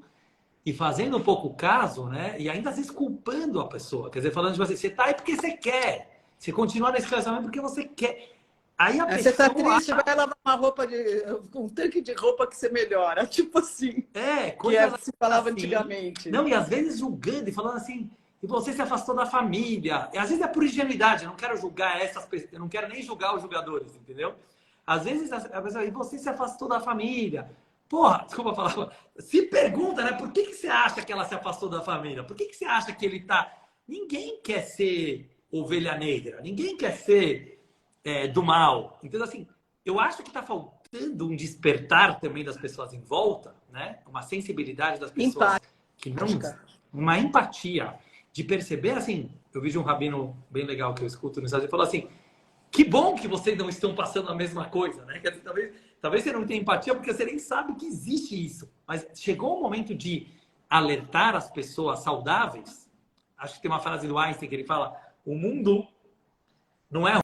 e fazendo um pouco caso, né? E ainda às vezes culpando a pessoa. Quer dizer, falando tipo assim, você tá aí porque você quer. Você continua nesse relacionamento porque você quer. Aí a Você está pessoa... triste, vai lavar uma roupa um tanque de roupa que você melhora. Tipo assim, que coisas se falava assim. antigamente. Não, e às vezes julgando e falando assim, e você se afastou da família. E às vezes é por ingenuidade, eu não quero julgar essas pessoas, eu não quero nem julgar os julgadores, entendeu? Às vezes a pessoa, e você se afastou da família. Porra, desculpa falar. Se pergunta, né? Por que você acha que ela se afastou da família? Por que você acha que ele tá... Ninguém quer ser ovelha negra. Ninguém quer ser do mal. Então, assim, eu acho que tá faltando um despertar também das pessoas em volta, né? Uma sensibilidade das pessoas que não... Uma empatia de perceber, assim... Eu vi de um rabino bem legal que eu escuto no Instagram, ele falou assim: que bom que vocês não estão passando a mesma coisa, né? Quer dizer, talvez você não tenha empatia porque você nem sabe que existe isso. Mas chegou o momento de alertar as pessoas saudáveis. Acho que tem uma frase do Einstein que ele fala: o mundo não é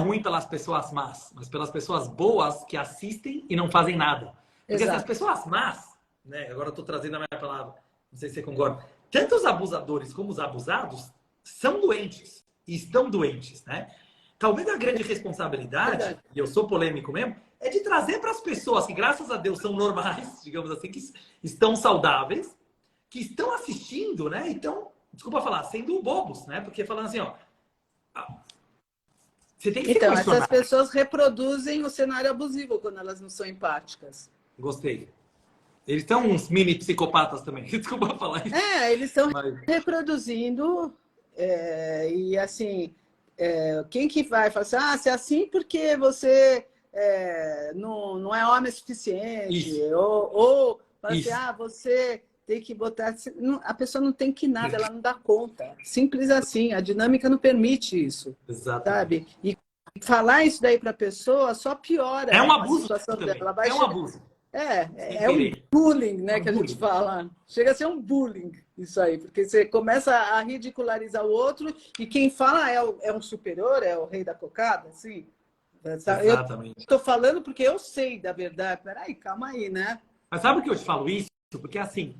ruim pelas pessoas más, mas pelas pessoas boas que assistem e não fazem nada. Porque se as pessoas más, né? Agora eu estou trazendo a minha palavra, não sei se você concorda. Tanto os abusadores como os abusados são doentes e estão doentes, né? Talvez a grande responsabilidade, e eu sou polêmico mesmo, é de trazer para as pessoas que, graças a Deus, são normais, digamos assim, que estão saudáveis, que estão assistindo, né? Então, desculpa falar, sendo bobos, né? Porque falando assim, ó, você tem que se questionar. Essas pessoas reproduzem o cenário abusivo quando elas não são empáticas. Gostei. Eles são uns mini psicopatas também. Desculpa falar isso. Eles estão reproduzindo e assim... quem que vai falar assim, você é assim porque você não é homem suficiente, ou fala assim, você tem que botar... A pessoa não tem que nada, ela não dá conta. Simples assim, a dinâmica não permite isso. Exatamente. Sabe? E falar isso daí para a pessoa só piora um abuso a situação também. dela. Vai um abuso. É um bullying, né, que a gente fala. Chega a ser um bullying isso aí, porque você começa a ridicularizar o outro e quem fala é um superior, é o rei da cocada, assim. Exatamente. Eu estou falando porque eu sei da verdade. Peraí, calma aí, né? Mas sabe por que eu te falo isso? Porque assim,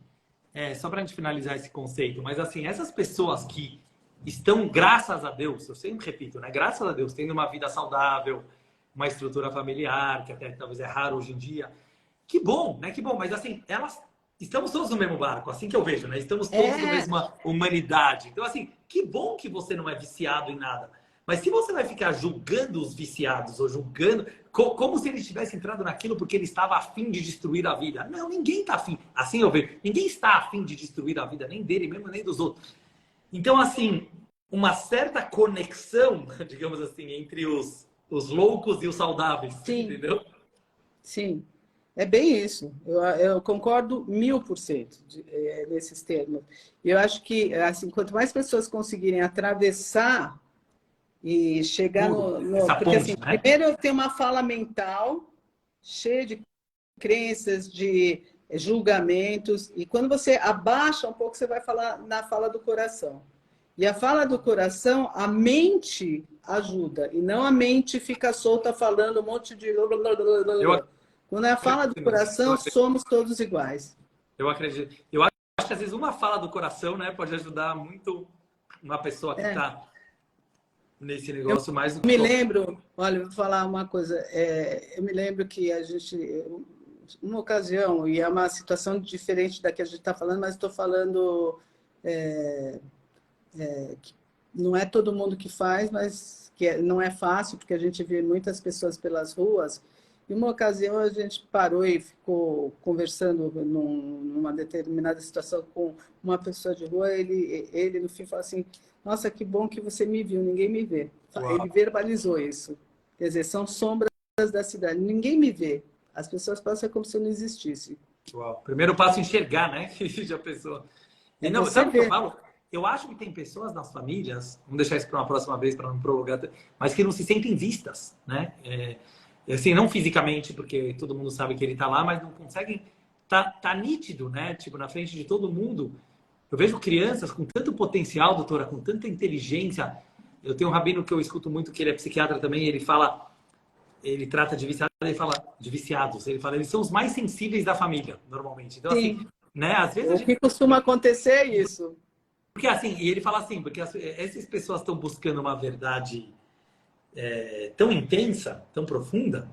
só para a gente finalizar esse conceito, mas assim, essas pessoas que estão, graças a Deus, eu sempre repito, né? Graças a Deus, tendo uma vida saudável, uma estrutura familiar, que até talvez é raro hoje em dia. Que bom, né? Que bom. Mas assim, estamos todos no mesmo barco, assim que eu vejo, né? Estamos todos na mesma humanidade. Então, assim, que bom que você não é viciado em nada. Mas se você vai ficar julgando os viciados, ou julgando, como se ele tivesse entrado naquilo porque ele estava afim de destruir a vida. Não, ninguém está afim. Assim eu vejo. Ninguém está afim de destruir a vida, nem dele mesmo, nem dos outros. Então, assim, uma certa conexão, digamos assim, entre os loucos e os saudáveis. Sim. Entendeu? Sim. É bem isso. Eu concordo 1000% nesses termos. Eu acho que, assim, quanto mais pessoas conseguirem atravessar e chegar porque, assim, primeiro tem uma fala mental cheia de crenças, de julgamentos. E quando você abaixa um pouco, você vai falar na fala do coração. E a fala do coração, a mente ajuda. E não a mente fica solta falando um monte de... Eu Quando é a fala do acredito nisso. coração, somos todos iguais. Eu acredito. Eu acho que às vezes uma fala do coração, né, pode ajudar muito uma pessoa que está nesse negócio mais do que Me lembro, olha, vou falar uma coisa. Eu me lembro que a gente, uma ocasião, e é uma situação diferente da que a gente está falando, mas estou falando, que não é todo mundo que faz, mas que não é fácil, porque a gente vê muitas pessoas pelas ruas. E uma ocasião a gente parou e ficou conversando numa determinada situação com uma pessoa de rua. Ele no fim falou assim: nossa, que bom que você me viu, ninguém me vê. Uau. Ele verbalizou isso. Quer dizer, são sombras da cidade, ninguém me vê. As pessoas passam como se eu não existisse. Uau. Primeiro passo é enxergar, né? Já pensou. E não, sabe o que eu falo? Eu acho que tem pessoas nas famílias, vamos deixar isso para uma próxima vez para não prolongar, mas que não se sentem vistas, né? Assim, não fisicamente, porque todo mundo sabe que ele está lá, mas não conseguem tá nítido, né? Tipo, na frente de todo mundo. Eu vejo crianças com tanto potencial, doutora, com tanta inteligência. Eu tenho um rabino que eu escuto muito, que ele é psiquiatra também, ele fala, ele trata de viciados, ele fala de viciados. Ele fala, eles são os mais sensíveis da família, normalmente. Então, Sim. assim, né? Às vezes O que costuma acontecer é isso. Porque assim, e ele fala assim, porque essas pessoas estão buscando uma verdade tão intensa, tão profunda,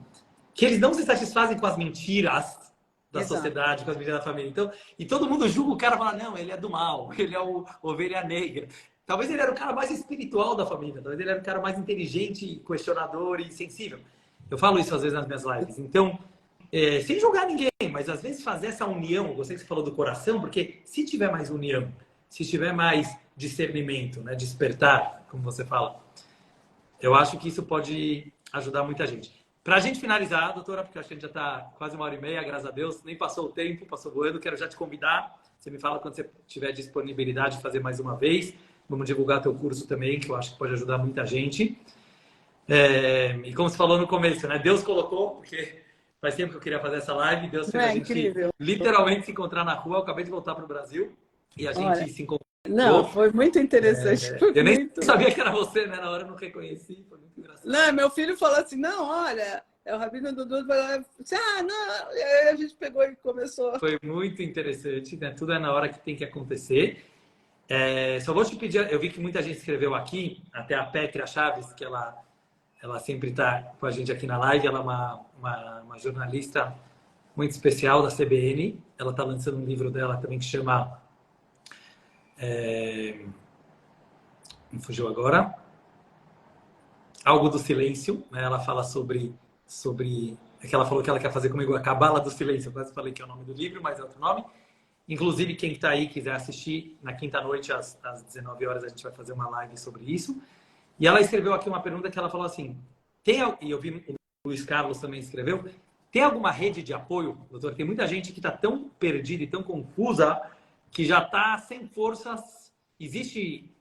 que eles não se satisfazem com as mentiras da sociedade, com as mentiras da família. Então, e todo mundo julga o cara e fala, não, ele é do mal, ele é o ovelha negra. Talvez ele era o cara mais espiritual da família, talvez ele era o cara mais inteligente, questionador e sensível. Eu falo isso às vezes nas minhas lives. Então, sem julgar ninguém, mas às vezes fazer essa união, eu gostei que você falou do coração, porque se tiver mais união, se tiver mais discernimento, né, despertar, como você fala, eu acho que isso pode ajudar muita gente. Para a gente finalizar, doutora, porque acho que a gente já está quase 1h30, graças a Deus, nem passou o tempo, passou voando, quero já te convidar. Você me fala quando você tiver disponibilidade de fazer mais uma vez. Vamos divulgar teu curso também, que eu acho que pode ajudar muita gente. E como você falou no começo, né? Deus colocou, porque faz tempo que eu queria fazer essa live, Deus fez a gente literalmente se encontrar na rua. Eu acabei de voltar para o Brasil e a gente se encontrou. Não, foi muito interessante. Eu nem sabia que era você, né? Na hora eu não reconheci, foi muito engraçado. Não, meu filho falou assim, não, olha, é o Rabino Dudu. Não, e aí a gente pegou e começou. Foi muito interessante, né? Tudo é na hora que tem que acontecer. Só vou te pedir, eu vi que muita gente escreveu aqui, até a Pétria Chaves, que ela sempre está com a gente aqui na live, ela é uma jornalista muito especial da CBN, ela está lançando um livro dela também que chama... me fugiu agora. Algo do Silêncio, né? Ela fala sobre é que ela falou que ela quer fazer comigo a Cabala do Silêncio. Eu quase falei que é o nome do livro, mas é outro nome. Inclusive, quem está aí quiser assistir, na quinta-noite, às 19 horas, a gente vai fazer uma live sobre isso. E ela escreveu aqui uma pergunta que ela falou assim, e eu vi o Luiz Carlos também escreveu, tem alguma rede de apoio, doutor? Tem muita gente que está tão perdida e tão confusa que já está sem forças. Existe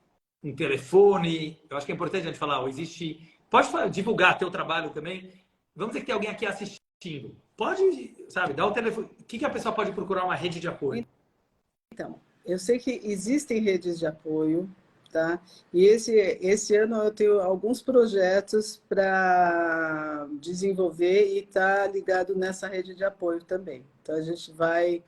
um telefone, eu acho que é importante a gente falar, existe... Pode divulgar teu trabalho também. Vamos dizer que tem alguém aqui assistindo. Pode, sabe, dar o telefone. O que a pessoa pode procurar uma rede de apoio? Então, eu sei que existem redes de apoio, tá? E esse ano eu tenho alguns projetos para desenvolver e tá ligado nessa rede de apoio também. Então, a gente vai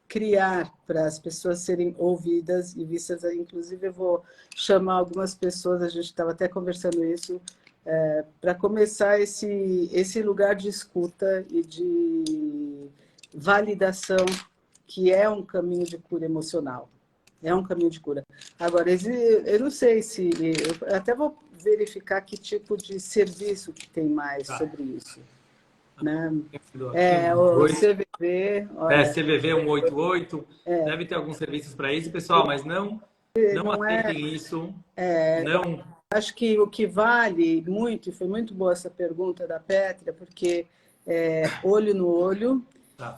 criar para as pessoas serem ouvidas e vistas. Inclusive, eu vou chamar algumas pessoas, a gente estava até conversando isso, para começar esse lugar de escuta e de validação, que é um caminho de cura emocional. É um caminho de cura. Agora, eu não sei se... Eu até vou verificar que tipo de serviço que tem mais sobre isso. Né? O CVV... Olha, CVV 188. Deve ter alguns serviços para isso, pessoal, mas não aceitem isso. Não... Acho que o que vale muito, e foi muito boa essa pergunta da Pétria, porque olho no olho,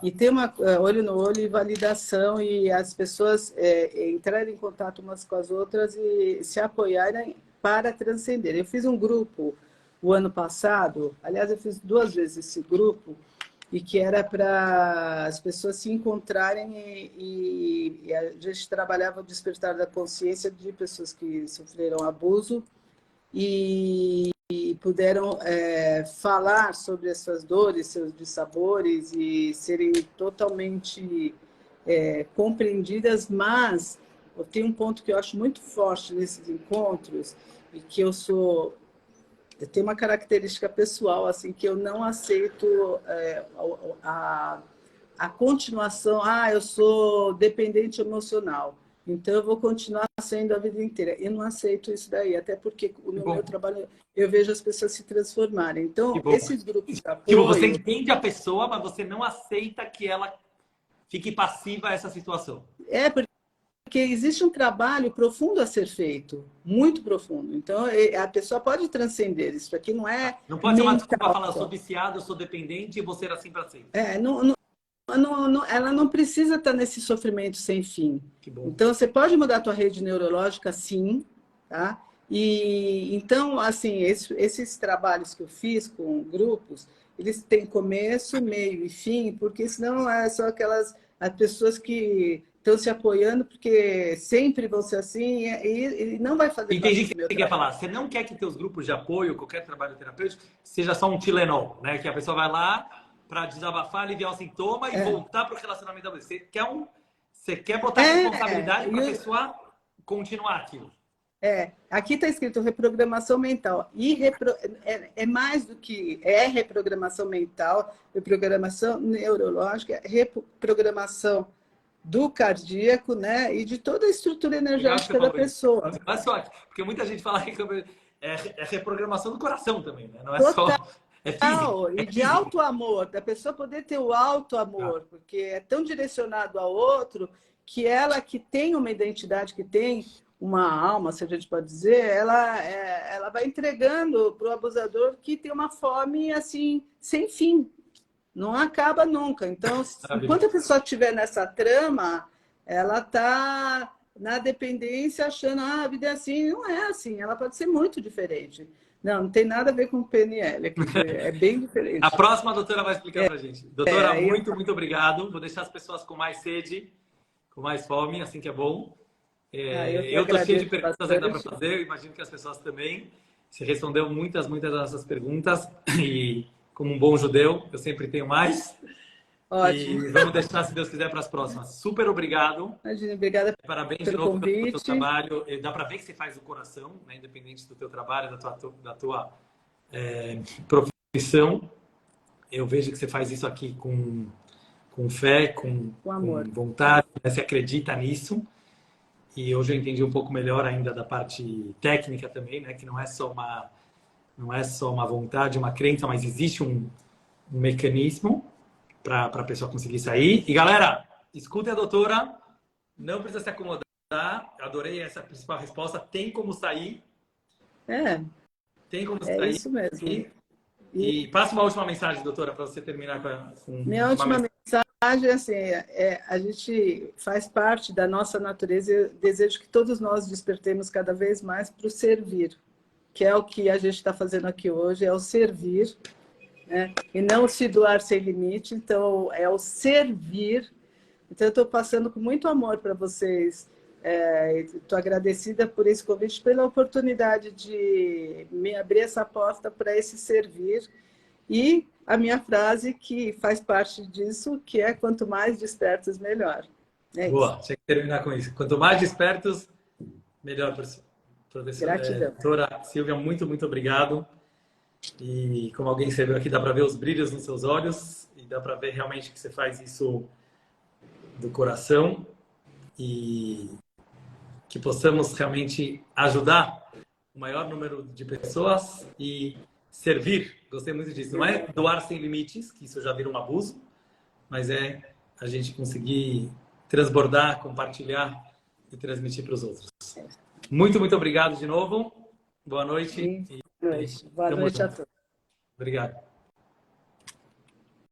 e ter olho no olho e validação, e as pessoas entrarem em contato umas com as outras e se apoiarem para transcender. Eu fiz um grupo o ano passado, aliás, eu fiz 2 vezes esse grupo, e que era para as pessoas se encontrarem e a gente trabalhava o despertar da consciência de pessoas que sofreram abuso e puderam falar sobre as suas dores, seus dissabores e serem totalmente compreendidas, mas tem um ponto que eu acho muito forte nesses encontros e que eu tenho uma característica pessoal assim que eu não aceito a continuação. Eu sou dependente emocional, então eu vou continuar sendo a vida inteira. Eu não aceito isso daí, até porque no meu trabalho eu vejo as pessoas se transformarem. Então, esses grupos de apoio... Tipo, você entende a pessoa, mas você não aceita que ela fique passiva a essa situação. Porque existe um trabalho profundo a ser feito, muito profundo. Então, a pessoa pode transcender. Isso aqui não é... Não pode ser uma desculpa falar, eu sou viciado, eu sou dependente e vou ser assim para sempre. Ela não precisa estar nesse sofrimento sem fim. Que bom. Então, você pode mudar a tua rede neurológica, sim, tá? E, então, assim, esses trabalhos que eu fiz com grupos, eles têm começo, meio e fim, porque senão são as pessoas que estão se apoiando, porque sempre vão ser assim, e não vai fazer Entendi o que você quer falar. Você não quer que teus grupos de apoio, qualquer trabalho terapêutico, seja só um Tilenol, né? Que a pessoa vai lá para desabafar, aliviar o sintoma e voltar para o relacionamento da você. Você quer botar responsabilidade para a pessoa continuar aquilo. Aqui está escrito reprogramação mental. E é mais do que reprogramação mental, reprogramação neurológica, reprogramação do cardíaco, né? E de toda a estrutura energética da pessoa. Não é só, porque muita gente fala que é reprogramação do coração também, né? Não é Total. só... É físico, e de auto-amor, da pessoa poder ter o auto-amor, porque é tão direcionado ao outro que ela que tem uma identidade, que tem uma alma, se a gente pode dizer, ela vai entregando para o abusador que tem uma fome assim, sem fim. Não acaba nunca. Então, enquanto a pessoa estiver nessa trama, ela está na dependência achando a vida é assim. Não é assim, ela pode ser muito diferente. Não tem nada a ver com o PNL, é bem diferente. A próxima a doutora vai explicar para a gente. Doutora, muito obrigado. Vou deixar as pessoas com mais sede, com mais fome, assim que é bom. Eu estou cheio de perguntas ainda para fazer, eu imagino que as pessoas também. Você respondeu muitas das nossas perguntas e, como um bom judeu, eu sempre tenho mais. Ótimo. E vamos deixar, se Deus quiser, para as próximas. Super obrigado. Imagina, obrigada. Parabéns de novo pelo teu trabalho. Dá para ver que você faz do coração, né? Independente do teu trabalho, da tua profissão. Eu vejo que você faz isso aqui com fé, com amor, com vontade, né? Você acredita nisso. E hoje eu entendi um pouco melhor ainda da parte técnica também, né? Que não é só uma vontade, uma crença, mas existe um mecanismo para a pessoa conseguir sair. E galera, escutem a doutora, não precisa se acomodar. Adorei essa principal resposta. Tem como sair. Tem como sair. É isso mesmo. E passa uma última mensagem, doutora, para você terminar com minha última mensagem é assim, a gente faz parte da nossa natureza. Eu desejo que todos nós despertemos cada vez mais para o servir, que é o que a gente está fazendo aqui hoje, é o servir, né? E não o se doar sem limite. Então, é o servir. Então, eu estou passando com muito amor para vocês. Estou agradecida por esse convite, pela oportunidade de me abrir essa porta para esse servir. E a minha frase que faz parte disso, que é quanto mais despertos, melhor. Boa, tinha que terminar com isso. Quanto mais despertos, melhor, professora. Gratidão. Doutora Silvia, muito obrigado. E como alguém escreveu aqui, dá para ver os brilhos nos seus olhos e dá para ver realmente que você faz isso do coração e que possamos realmente ajudar o maior número de pessoas e servir. Gostei muito disso. Não é doar sem limites, que isso já vira um abuso, mas é a gente conseguir transbordar, compartilhar e transmitir para os outros. Muito obrigado de novo. Boa noite. Boa noite a todos. Obrigado.